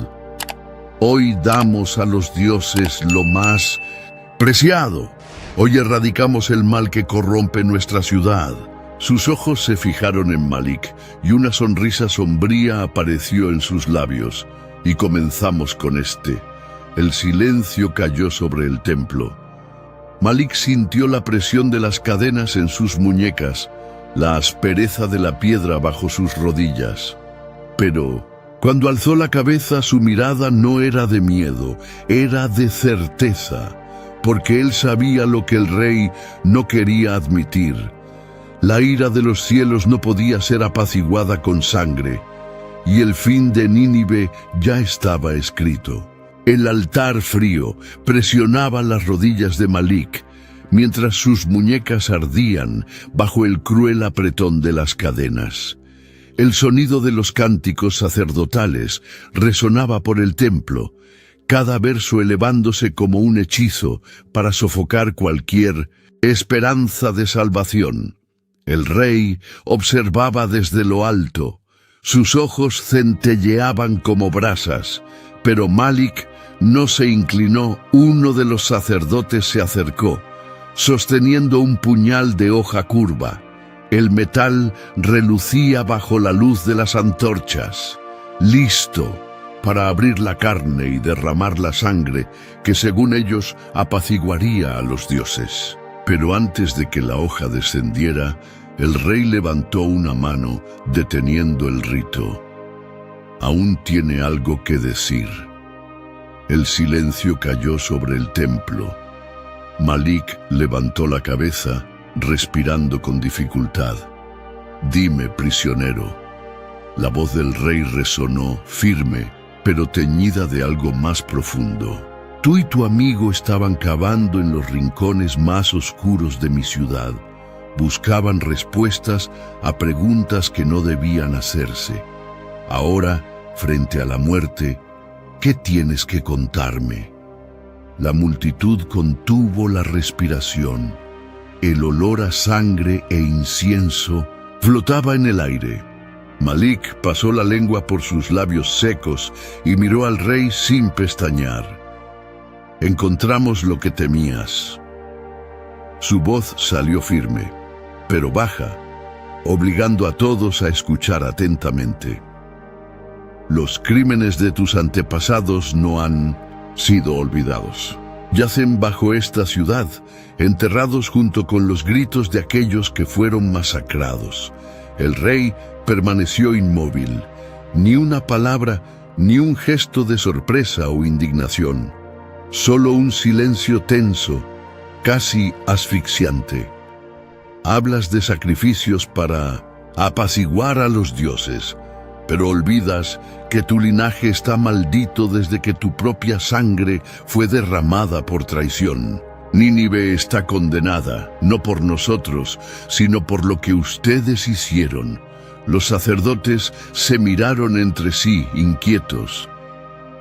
«Hoy damos a los dioses lo más preciado. Hoy erradicamos el mal que corrompe nuestra ciudad». Sus ojos se fijaron en Malik, y una sonrisa sombría apareció en sus labios. «Y comenzamos con este». El silencio cayó sobre el templo. Malik sintió la presión de las cadenas en sus muñecas, la aspereza de la piedra bajo sus rodillas. Pero cuando alzó la cabeza, su mirada no era de miedo, era de certeza, porque él sabía lo que el rey no quería admitir. La ira de los cielos no podía ser apaciguada con sangre, y el fin de Nínive ya estaba escrito. El altar frío presionaba las rodillas de Malik, mientras sus muñecas ardían bajo el cruel apretón de las cadenas. El sonido de los cánticos sacerdotales resonaba por el templo, cada verso elevándose como un hechizo para sofocar cualquier esperanza de salvación. El rey observaba desde lo alto. Sus ojos centelleaban como brasas, pero Malik no se inclinó. Uno de los sacerdotes se acercó, sosteniendo un puñal de hoja curva. El metal relucía bajo la luz de las antorchas, listo para abrir la carne y derramar la sangre que, según ellos, apaciguaría a los dioses. Pero antes de que la hoja descendiera, el rey levantó una mano, deteniendo el rito. Aún tiene algo que decir. El silencio cayó sobre el templo. Malik levantó la cabeza, respirando con dificultad. «Dime, prisionero». La voz del rey resonó, firme, pero teñida de algo más profundo. «Tú y tu amigo estaban cavando en los rincones más oscuros de mi ciudad. Buscaban respuestas a preguntas que no debían hacerse. Ahora, frente a la muerte, ¿qué tienes que contarme?» La multitud contuvo la respiración. El olor a sangre e incienso flotaba en el aire. Malik pasó la lengua por sus labios secos y miró al rey sin pestañear. «Encontramos lo que temías». Su voz salió firme, pero baja, obligando a todos a escuchar atentamente. «Los crímenes de tus antepasados no han sido olvidados. Yacen bajo esta ciudad, enterrados junto con los gritos de aquellos que fueron masacrados». El rey permaneció inmóvil. Ni una palabra, ni un gesto de sorpresa o indignación. Solo un silencio tenso, casi asfixiante. Hablas de sacrificios para apaciguar a los dioses, pero olvidas que tu linaje está maldito desde que tu propia sangre fue derramada por traición. Nínive está condenada, no por nosotros, sino por lo que ustedes hicieron. Los sacerdotes se miraron entre sí, inquietos.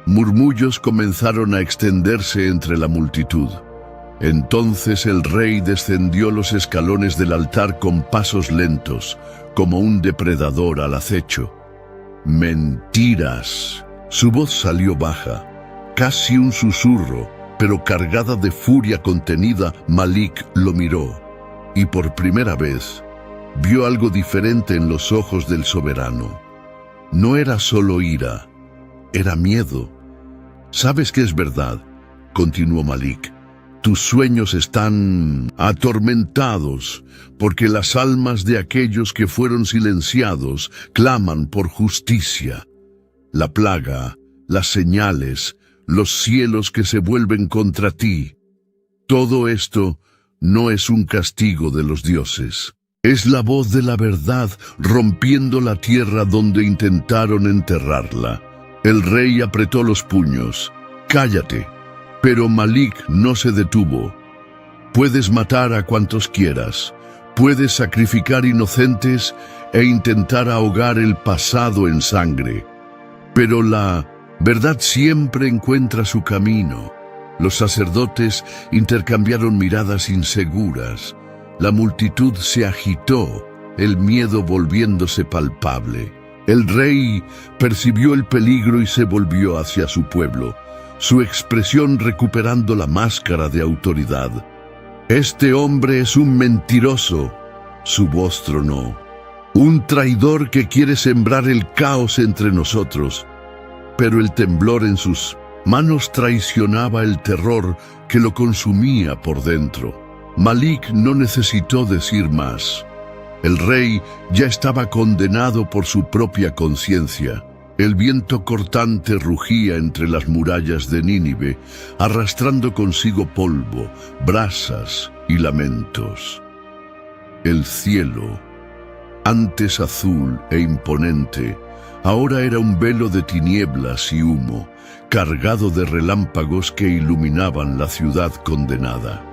Murmullos comenzaron a extenderse entre la multitud. Entonces el rey descendió los escalones del altar con pasos lentos, como un depredador al acecho. «Mentiras». Su voz salió baja, casi un susurro, pero cargada de furia contenida. Malik lo miró, y por primera vez vio algo diferente en los ojos del soberano. No era solo ira, era miedo. «¿Sabes que es verdad?», continuó Malik. «Tus sueños están atormentados, porque las almas de aquellos que fueron silenciados claman por justicia. La plaga, las señales, los cielos que se vuelven contra ti. Todo esto no es un castigo de los dioses. Es la voz de la verdad rompiendo la tierra donde intentaron enterrarla». El rey apretó los puños. «Cállate». Pero Malik no se detuvo. «Puedes matar a cuantos quieras, puedes sacrificar inocentes e intentar ahogar el pasado en sangre, pero la verdad siempre encuentra su camino». Los sacerdotes intercambiaron miradas inseguras. La multitud se agitó, el miedo volviéndose palpable. El rey percibió el peligro y se volvió hacia su pueblo, su expresión recuperando la máscara de autoridad. «Este hombre es un mentiroso», su voz tronó, «un traidor que quiere sembrar el caos entre nosotros». Pero el temblor en sus manos traicionaba el terror que lo consumía por dentro. Malik no necesitó decir más. El rey ya estaba condenado por su propia conciencia. El viento cortante rugía entre las murallas de Nínive, arrastrando consigo polvo, brasas y lamentos. El cielo, antes azul e imponente, ahora era un velo de tinieblas y humo, cargado de relámpagos que iluminaban la ciudad condenada.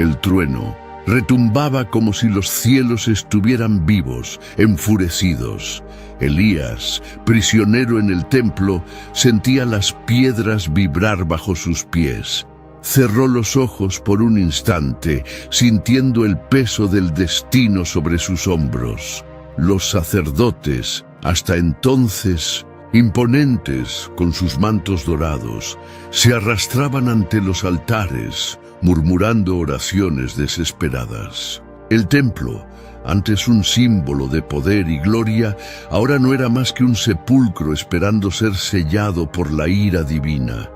El trueno retumbaba como si los cielos estuvieran vivos, enfurecidos. Elías, prisionero en el templo, sentía las piedras vibrar bajo sus pies. Cerró los ojos por un instante, sintiendo el peso del destino sobre sus hombros. Los sacerdotes, hasta entonces imponentes con sus mantos dorados, se arrastraban ante los altares, murmurando oraciones desesperadas. El templo, antes un símbolo de poder y gloria, ahora no era más que un sepulcro esperando ser sellado por la ira divina.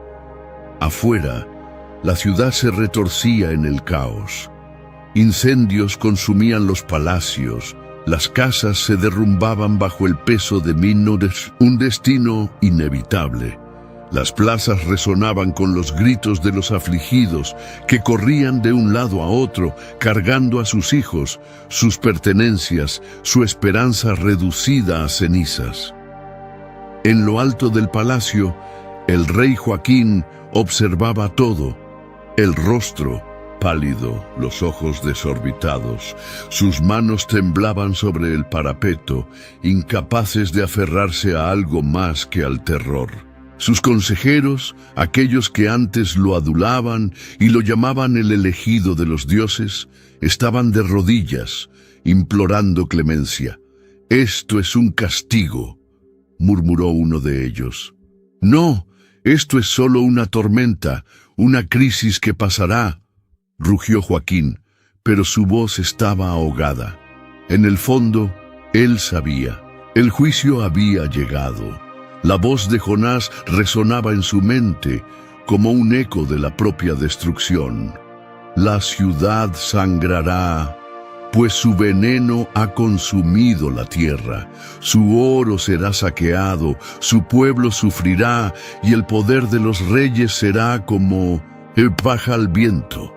Afuera, la ciudad se retorcía en el caos. Incendios consumían los palacios, las casas se derrumbaban bajo el peso de un destino inevitable. Las plazas resonaban con los gritos de los afligidos que corrían de un lado a otro, cargando a sus hijos, sus pertenencias, su esperanza reducida a cenizas. En lo alto del palacio, el rey Joaquín observaba todo, el rostro pálido, los ojos desorbitados. Sus manos temblaban sobre el parapeto, incapaces de aferrarse a algo más que al terror. Sus consejeros, aquellos que antes lo adulaban y lo llamaban el elegido de los dioses, estaban de rodillas, implorando clemencia. «Esto es un castigo», murmuró uno de ellos. «No, esto es solo una tormenta, una crisis que pasará», rugió Joaquín, pero su voz estaba ahogada. En el fondo, él sabía, el juicio había llegado. La voz de Jonás resonaba en su mente como un eco de la propia destrucción. La ciudad sangrará, pues su veneno ha consumido la tierra. Su oro será saqueado, su pueblo sufrirá, y el poder de los reyes será como paja al viento.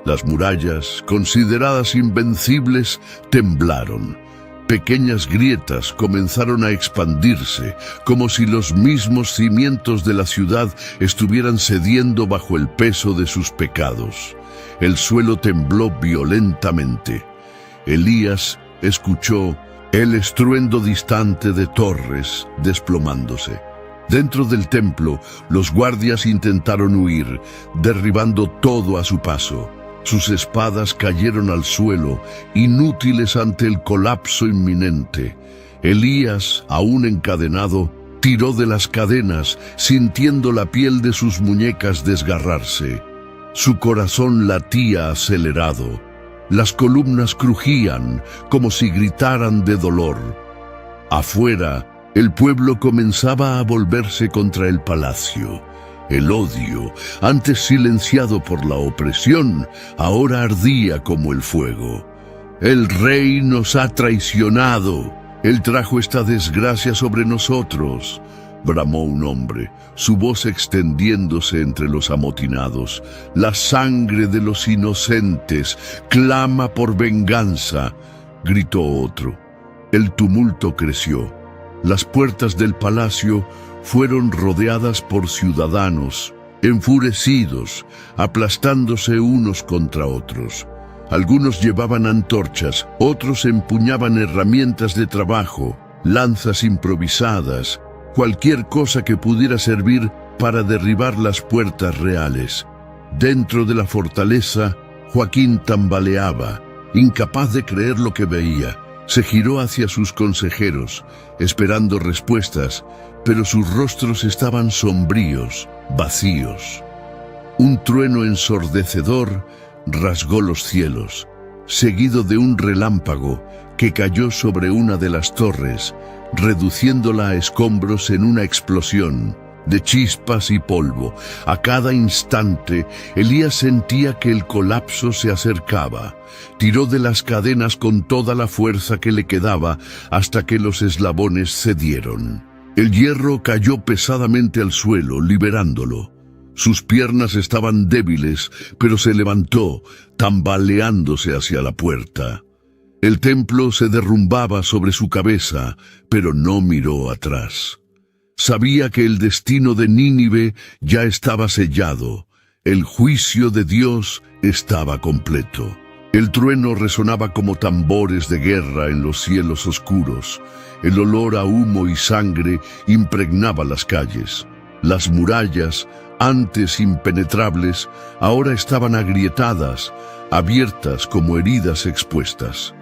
Las murallas, consideradas invencibles, temblaron. Pequeñas grietas comenzaron a expandirse, como si los mismos cimientos de la ciudad estuvieran cediendo bajo el peso de sus pecados. El suelo tembló violentamente. Elías escuchó el estruendo distante de torres desplomándose. Dentro del templo, los guardias intentaron huir, derribando todo a su paso. Sus espadas cayeron al suelo, inútiles ante el colapso inminente. Elías, aún encadenado, tiró de las cadenas, sintiendo la piel de sus muñecas desgarrarse. Su corazón latía acelerado. Las columnas crujían, como si gritaran de dolor. Afuera, el pueblo comenzaba a volverse contra el palacio. El odio, antes silenciado por la opresión, ahora ardía como el fuego. «El rey nos ha traicionado. Él trajo esta desgracia sobre nosotros», bramó un hombre, su voz extendiéndose entre los amotinados. «La sangre de los inocentes clama por venganza», gritó otro. El tumulto creció. Las puertas del palacio fueron rodeadas por ciudadanos, enfurecidos, aplastándose unos contra otros. Algunos llevaban antorchas, otros empuñaban herramientas de trabajo, lanzas improvisadas, cualquier cosa que pudiera servir para derribar las puertas reales. Dentro de la fortaleza, Joaquín tambaleaba, incapaz de creer lo que veía. Se giró hacia sus consejeros, esperando respuestas, pero sus rostros estaban sombríos, vacíos. Un trueno ensordecedor rasgó los cielos, seguido de un relámpago que cayó sobre una de las torres, reduciéndola a escombros en una explosión de chispas y polvo. A cada instante, Elías sentía que el colapso se acercaba. Tiró de las cadenas con toda la fuerza que le quedaba hasta que los eslabones cedieron. El hierro cayó pesadamente al suelo, liberándolo. Sus piernas estaban débiles, pero se levantó, tambaleándose hacia la puerta. El templo se derrumbaba sobre su cabeza, pero no miró atrás. Sabía que el destino de Nínive ya estaba sellado. El juicio de Dios estaba completo. El trueno resonaba como tambores de guerra en los cielos oscuros. El olor a humo y sangre impregnaba las calles. Las murallas, antes impenetrables, ahora estaban agrietadas, abiertas como heridas expuestas.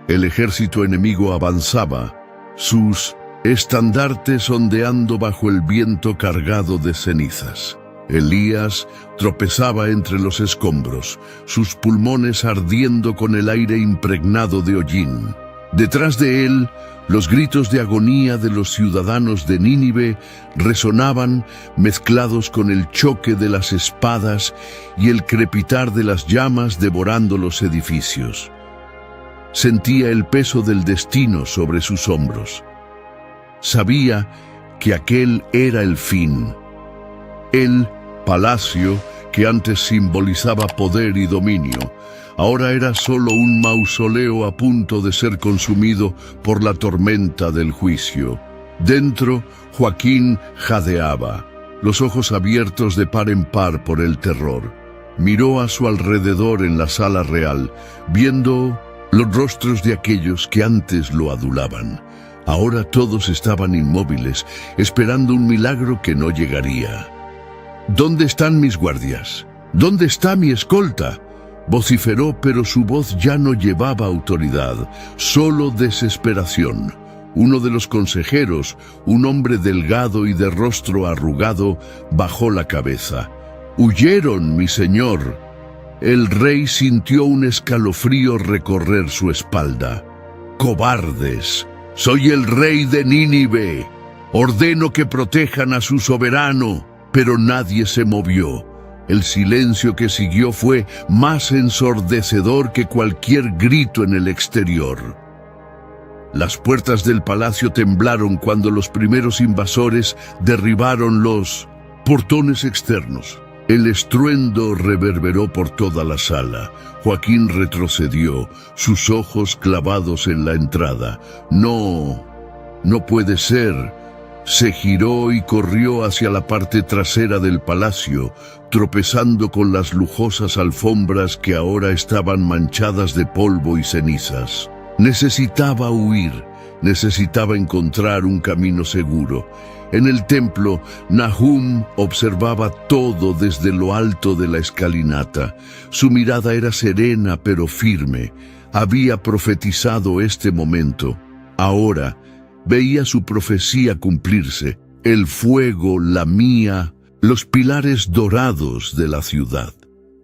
El ejército enemigo avanzaba, sus estandartes ondeando bajo el viento cargado de cenizas. Elías tropezaba entre los escombros, sus pulmones ardiendo con el aire impregnado de hollín. Detrás de él, los gritos de agonía de los ciudadanos de Nínive resonaban mezclados con el choque de las espadas y el crepitar de las llamas devorando los edificios. Sentía el peso del destino sobre sus hombros. Sabía que aquel era el fin. El palacio, que antes simbolizaba poder y dominio, ahora era solo un mausoleo a punto de ser consumido por la tormenta del juicio. Dentro, Joaquín jadeaba, los ojos abiertos de par en par por el terror. Miró a su alrededor en la sala real, viendo los rostros de aquellos que antes lo adulaban. Ahora todos estaban inmóviles, esperando un milagro que no llegaría. ¿Dónde están mis guardias? ¿Dónde está mi escolta? Vociferó, pero su voz ya no llevaba autoridad, solo desesperación. Uno de los consejeros, un hombre delgado y de rostro arrugado, bajó la cabeza. «Huyeron, mi señor». El rey sintió un escalofrío recorrer su espalda. «¡Cobardes! Soy el rey de Nínive. Ordeno que protejan a su soberano». Pero nadie se movió. El silencio que siguió fue más ensordecedor que cualquier grito en el exterior. Las puertas del palacio temblaron cuando los primeros invasores derribaron los portones externos. El estruendo reverberó por toda la sala. Joaquín retrocedió, sus ojos clavados en la entrada. No puede ser. Se giró y corrió hacia la parte trasera del palacio, tropezando con las lujosas alfombras que ahora estaban manchadas de polvo y cenizas. Necesitaba huir, necesitaba encontrar un camino seguro. En el templo, Nahum observaba todo desde lo alto de la escalinata. Su mirada era serena pero firme. Había profetizado este momento. Ahora, veía su profecía cumplirse, el fuego lamía los pilares dorados de la ciudad.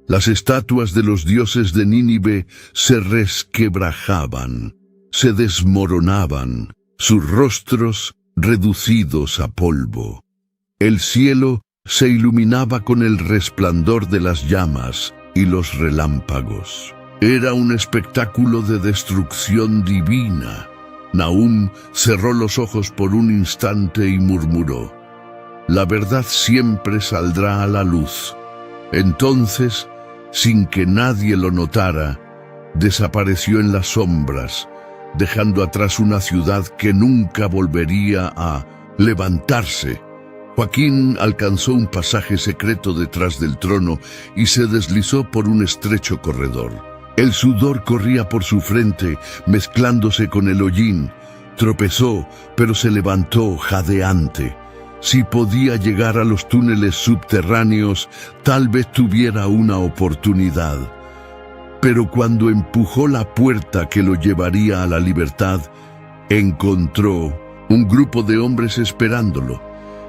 Las estatuas de los dioses de Nínive se resquebrajaban, se desmoronaban, sus rostros reducidos a polvo. El cielo se iluminaba con el resplandor de las llamas y los relámpagos. Era un espectáculo de destrucción divina. Nahum cerró los ojos por un instante y murmuró: «La verdad siempre saldrá a la luz». Entonces, sin que nadie lo notara, desapareció en las sombras, dejando atrás una ciudad que nunca volvería a levantarse. Joaquín alcanzó un pasaje secreto detrás del trono y se deslizó por un estrecho corredor. El sudor corría por su frente, mezclándose con el hollín. Tropezó, pero se levantó jadeante. Si podía llegar a los túneles subterráneos, tal vez tuviera una oportunidad. Pero cuando empujó la puerta que lo llevaría a la libertad, encontró un grupo de hombres esperándolo.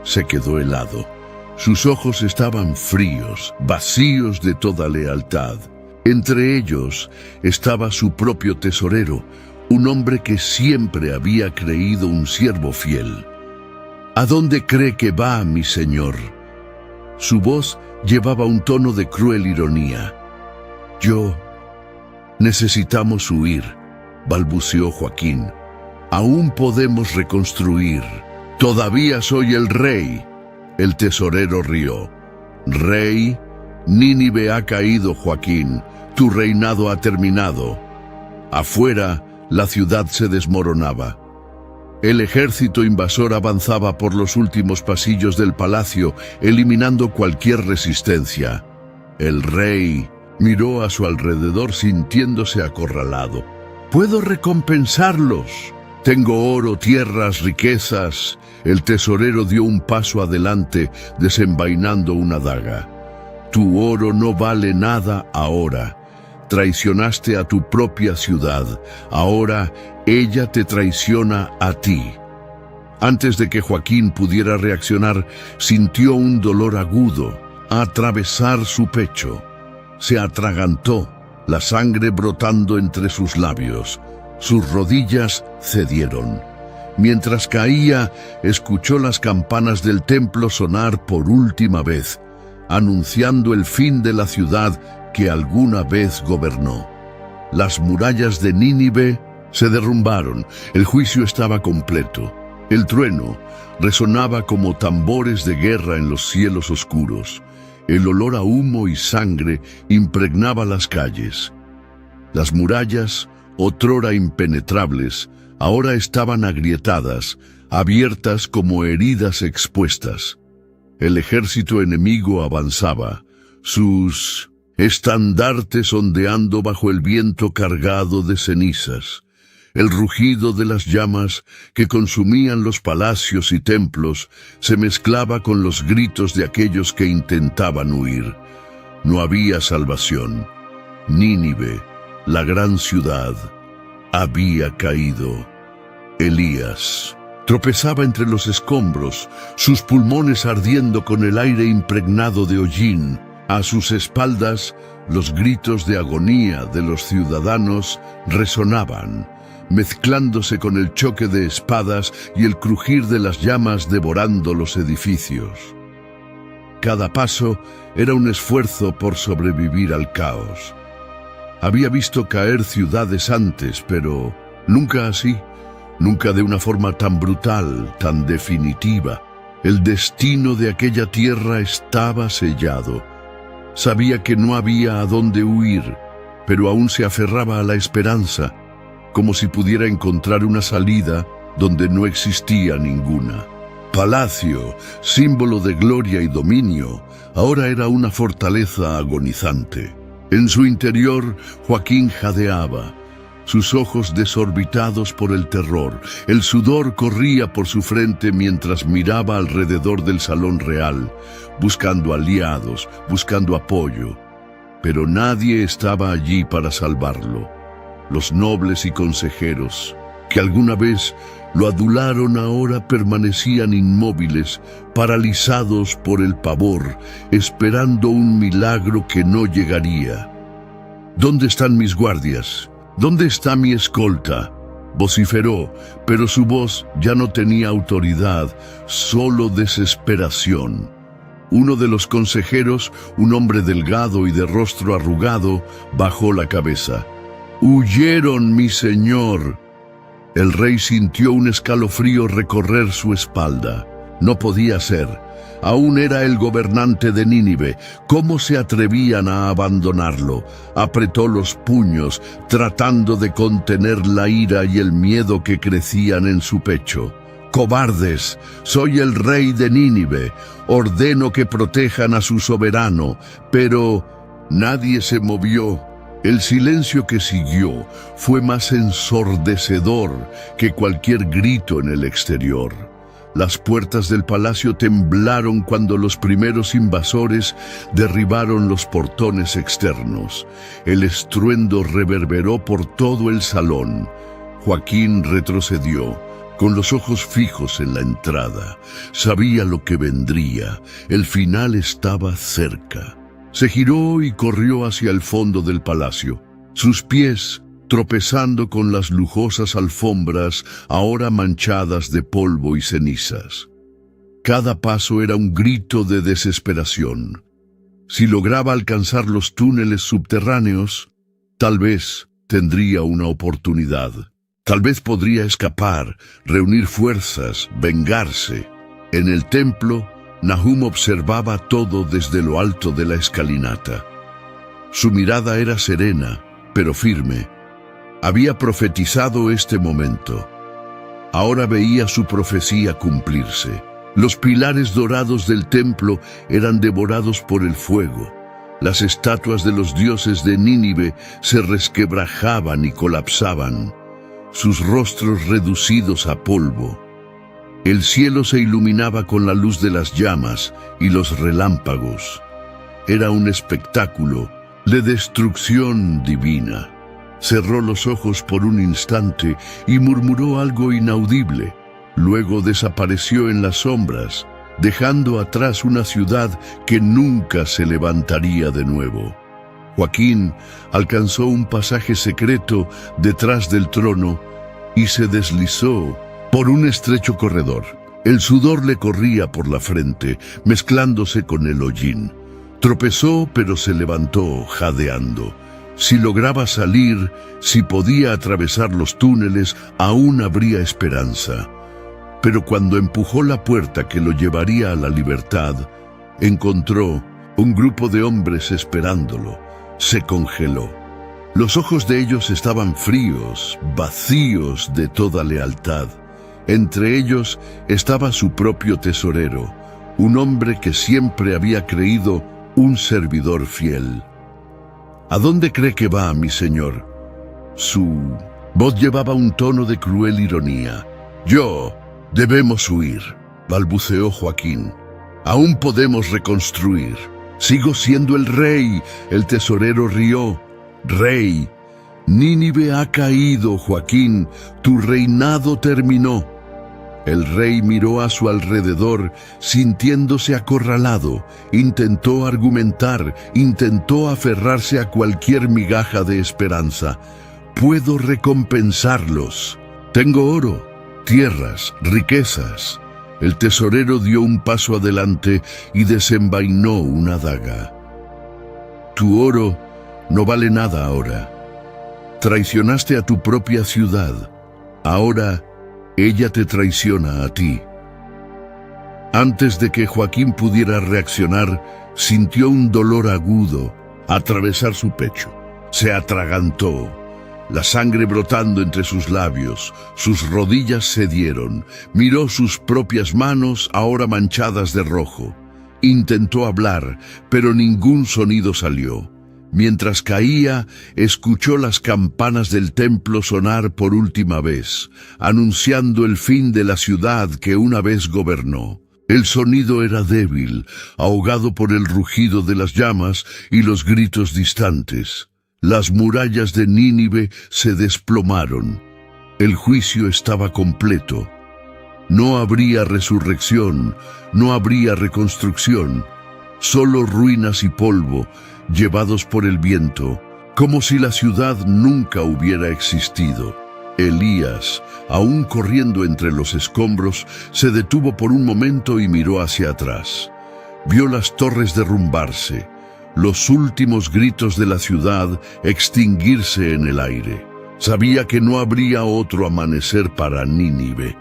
Se quedó helado. Sus ojos estaban fríos, vacíos de toda lealtad. Entre ellos estaba su propio tesorero, un hombre que siempre había creído un siervo fiel. «¿A dónde cree que va, mi señor?». Su voz llevaba un tono de cruel ironía. «Necesitamos huir», balbuceó Joaquín. «Aún podemos reconstruir. Todavía soy el rey». El tesorero rió. «Rey, Nínive ha caído, Joaquín. Tu reinado ha terminado». Afuera, la ciudad se desmoronaba. El ejército invasor avanzaba por los últimos pasillos del palacio, eliminando cualquier resistencia. El rey miró a su alrededor sintiéndose acorralado. «Puedo recompensarlos. Tengo oro, tierras, riquezas». El tesorero dio un paso adelante, desenvainando una daga. «Tu oro no vale nada ahora. Traicionaste a tu propia ciudad. Ahora ella te traiciona a ti». Antes de que Joaquín pudiera reaccionar, sintió un dolor agudo atravesar su pecho. Se atragantó, la sangre brotando entre sus labios. Sus rodillas cedieron. Mientras caía, escuchó las campanas del templo sonar por última vez, anunciando el fin de la ciudad que alguna vez gobernó. Las murallas de Nínive se derrumbaron, el juicio estaba completo. El trueno resonaba como tambores de guerra en los cielos oscuros. El olor a humo y sangre impregnaba las calles. Las murallas, otrora impenetrables, ahora estaban agrietadas, abiertas como heridas expuestas. El ejército enemigo avanzaba, sus estandartes ondeando bajo el viento cargado de cenizas. El rugido de las llamas que consumían los palacios y templos se mezclaba con los gritos de aquellos que intentaban huir. No había salvación. Nínive, la gran ciudad, había caído. Elías tropezaba entre los escombros, sus pulmones ardiendo con el aire impregnado de hollín. A sus espaldas, los gritos de agonía de los ciudadanos resonaban, mezclándose con el choque de espadas y el crujir de las llamas devorando los edificios. Cada paso era un esfuerzo por sobrevivir al caos. Había visto caer ciudades antes, pero nunca así, nunca de una forma tan brutal, tan definitiva. El destino de aquella tierra estaba sellado. Sabía que no había a dónde huir, pero aún se aferraba a la esperanza, como si pudiera encontrar una salida donde no existía ninguna. Palacio, símbolo de gloria y dominio, ahora era una fortaleza agonizante. En su interior, Joaquín jadeaba, sus ojos desorbitados por el terror. El sudor corría por su frente mientras miraba alrededor del salón real, buscando aliados, buscando apoyo. Pero nadie estaba allí para salvarlo. Los nobles y consejeros, que alguna vez lo adularon, ahora permanecían inmóviles, paralizados por el pavor, esperando un milagro que no llegaría. ¿Dónde están mis guardias? ¿Dónde está mi escolta?, vociferó, pero su voz ya no tenía autoridad, solo desesperación. Uno de los consejeros, un hombre delgado y de rostro arrugado, bajó la cabeza. «¡Huyeron, mi señor!». El rey sintió un escalofrío recorrer su espalda. No podía ser. Aún era el gobernante de Nínive. ¿Cómo se atrevían a abandonarlo? Apretó los puños, tratando de contener la ira y el miedo que crecían en su pecho. «¡Cobardes! Soy el rey de Nínive. Ordeno que protejan a su soberano». Pero nadie se movió. El silencio que siguió fue más ensordecedor que cualquier grito en el exterior. Las puertas del palacio temblaron cuando los primeros invasores derribaron los portones externos. El estruendo reverberó por todo el salón. Joaquín retrocedió, con los ojos fijos en la entrada. Sabía lo que vendría. El final estaba cerca. Se giró y corrió hacia el fondo del palacio. Sus pies, tropezando con las lujosas alfombras, ahora manchadas de polvo y cenizas. Cada paso era un grito de desesperación. Si lograba alcanzar los túneles subterráneos, tal vez tendría una oportunidad. Tal vez podría escapar, reunir fuerzas, vengarse. En el templo, Nahum observaba todo desde lo alto de la escalinata. Su mirada era serena, pero firme. Había profetizado este momento. Ahora veía su profecía cumplirse. Los pilares dorados del templo eran devorados por el fuego. Las estatuas de los dioses de Nínive se resquebrajaban y colapsaban, sus rostros reducidos a polvo. El cielo se iluminaba con la luz de las llamas y los relámpagos. Era un espectáculo de destrucción divina. Cerró los ojos por un instante y murmuró algo inaudible. Luego desapareció en las sombras, dejando atrás una ciudad que nunca se levantaría de nuevo. Joaquín alcanzó un pasaje secreto detrás del trono y se deslizó por un estrecho corredor. El sudor le corría por la frente, mezclándose con el hollín. Tropezó, pero se levantó, jadeando. Si lograba salir, si podía atravesar los túneles, aún habría esperanza. Pero cuando empujó la puerta que lo llevaría a la libertad, encontró un grupo de hombres esperándolo. Se congeló. Los ojos de ellos estaban fríos, vacíos de toda lealtad. Entre ellos estaba su propio tesorero, un hombre que siempre había creído un servidor fiel. ¿A dónde cree que va, mi señor? Su voz llevaba un tono de cruel ironía. Debemos huir, balbuceó Joaquín. Aún podemos reconstruir. Sigo siendo el rey. El tesorero rió. Rey, Nínive ha caído, Joaquín. Tu reinado terminó. El rey miró a su alrededor, sintiéndose acorralado. Intentó argumentar, intentó aferrarse a cualquier migaja de esperanza. Puedo recompensarlos. Tengo oro, tierras, riquezas. El tesorero dio un paso adelante y desenvainó una daga. Tu oro no vale nada ahora. Traicionaste a tu propia ciudad. Ahora ella te traiciona a ti. Antes de que Joaquín pudiera reaccionar, sintió un dolor agudo atravesar su pecho. Se atragantó, la sangre brotando entre sus labios. Sus rodillas cedieron. Miró sus propias manos, ahora manchadas de rojo. Intentó hablar, pero ningún sonido salió. Mientras caía, escuchó las campanas del templo sonar por última vez, anunciando el fin de la ciudad que una vez gobernó. El sonido era débil, ahogado por el rugido de las llamas y los gritos distantes. Las murallas de Nínive se desplomaron. El juicio estaba completo. No habría resurrección, no habría reconstrucción, solo ruinas y polvo, llevados por el viento, como si la ciudad nunca hubiera existido. Elías, aún corriendo entre los escombros, se detuvo por un momento y miró hacia atrás. Vio las torres derrumbarse, los últimos gritos de la ciudad extinguirse en el aire. Sabía que no habría otro amanecer para Nínive.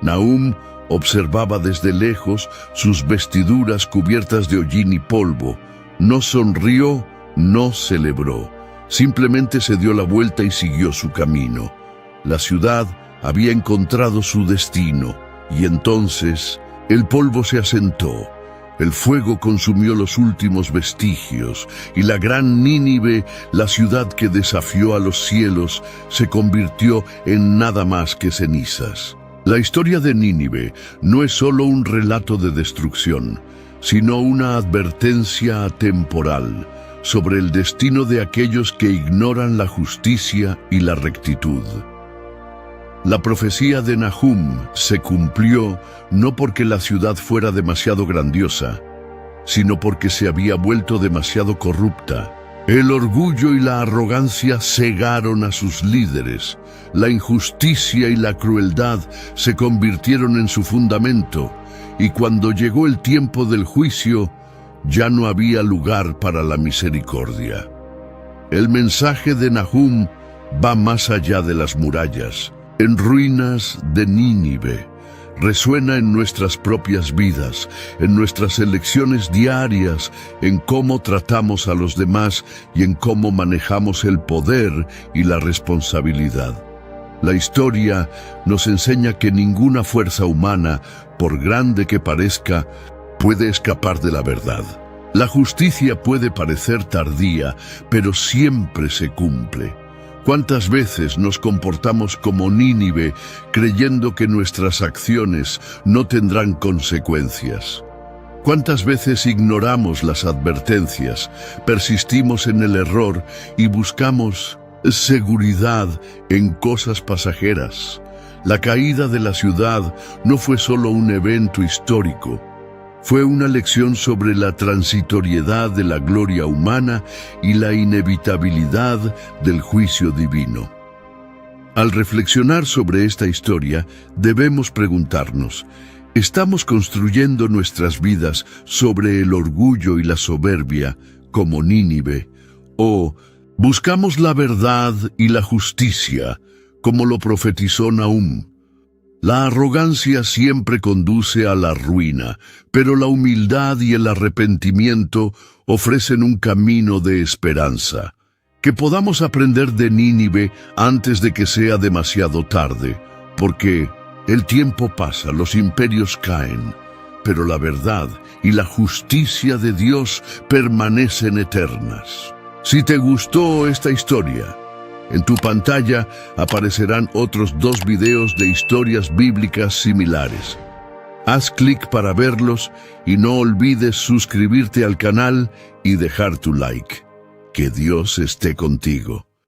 Nahum observaba desde lejos sus vestiduras cubiertas de hollín y polvo. No sonrió, no celebró. Simplemente se dio la vuelta y siguió su camino. La ciudad había encontrado su destino, y entonces el polvo se asentó. El fuego consumió los últimos vestigios, y la gran Nínive, la ciudad que desafió a los cielos, se convirtió en nada más que cenizas. La historia de Nínive no es solo un relato de destrucción, sino una advertencia atemporal sobre el destino de aquellos que ignoran la justicia y la rectitud. La profecía de Nahum se cumplió no porque la ciudad fuera demasiado grandiosa, sino porque se había vuelto demasiado corrupta. El orgullo y la arrogancia cegaron a sus líderes. La injusticia y la crueldad se convirtieron en su fundamento, y cuando llegó el tiempo del juicio, ya no había lugar para la misericordia. El mensaje de Nahum va más allá de las murallas. En ruinas de Nínive, resuena en nuestras propias vidas, en nuestras elecciones diarias, en cómo tratamos a los demás y en cómo manejamos el poder y la responsabilidad. La historia nos enseña que ninguna fuerza humana, por grande que parezca, puede escapar de la verdad. La justicia puede parecer tardía, pero siempre se cumple. ¿Cuántas veces nos comportamos como Nínive, creyendo que nuestras acciones no tendrán consecuencias? ¿Cuántas veces ignoramos las advertencias, persistimos en el error y buscamos seguridad en cosas pasajeras? La caída de la ciudad no fue solo un evento histórico, fue una lección sobre la transitoriedad de la gloria humana y la inevitabilidad del juicio divino. Al reflexionar sobre esta historia, debemos preguntarnos, ¿estamos construyendo nuestras vidas sobre el orgullo y la soberbia, como Nínive, o buscamos la verdad y la justicia, como lo profetizó Nahum? La arrogancia siempre conduce a la ruina, pero la humildad y el arrepentimiento ofrecen un camino de esperanza. Que podamos aprender de Nínive antes de que sea demasiado tarde, porque el tiempo pasa, los imperios caen, pero la verdad y la justicia de Dios permanecen eternas. Si te gustó esta historia, en tu pantalla aparecerán otros 2 videos de historias bíblicas similares. Haz clic para verlos y no olvides suscribirte al canal y dejar tu like. Que Dios esté contigo.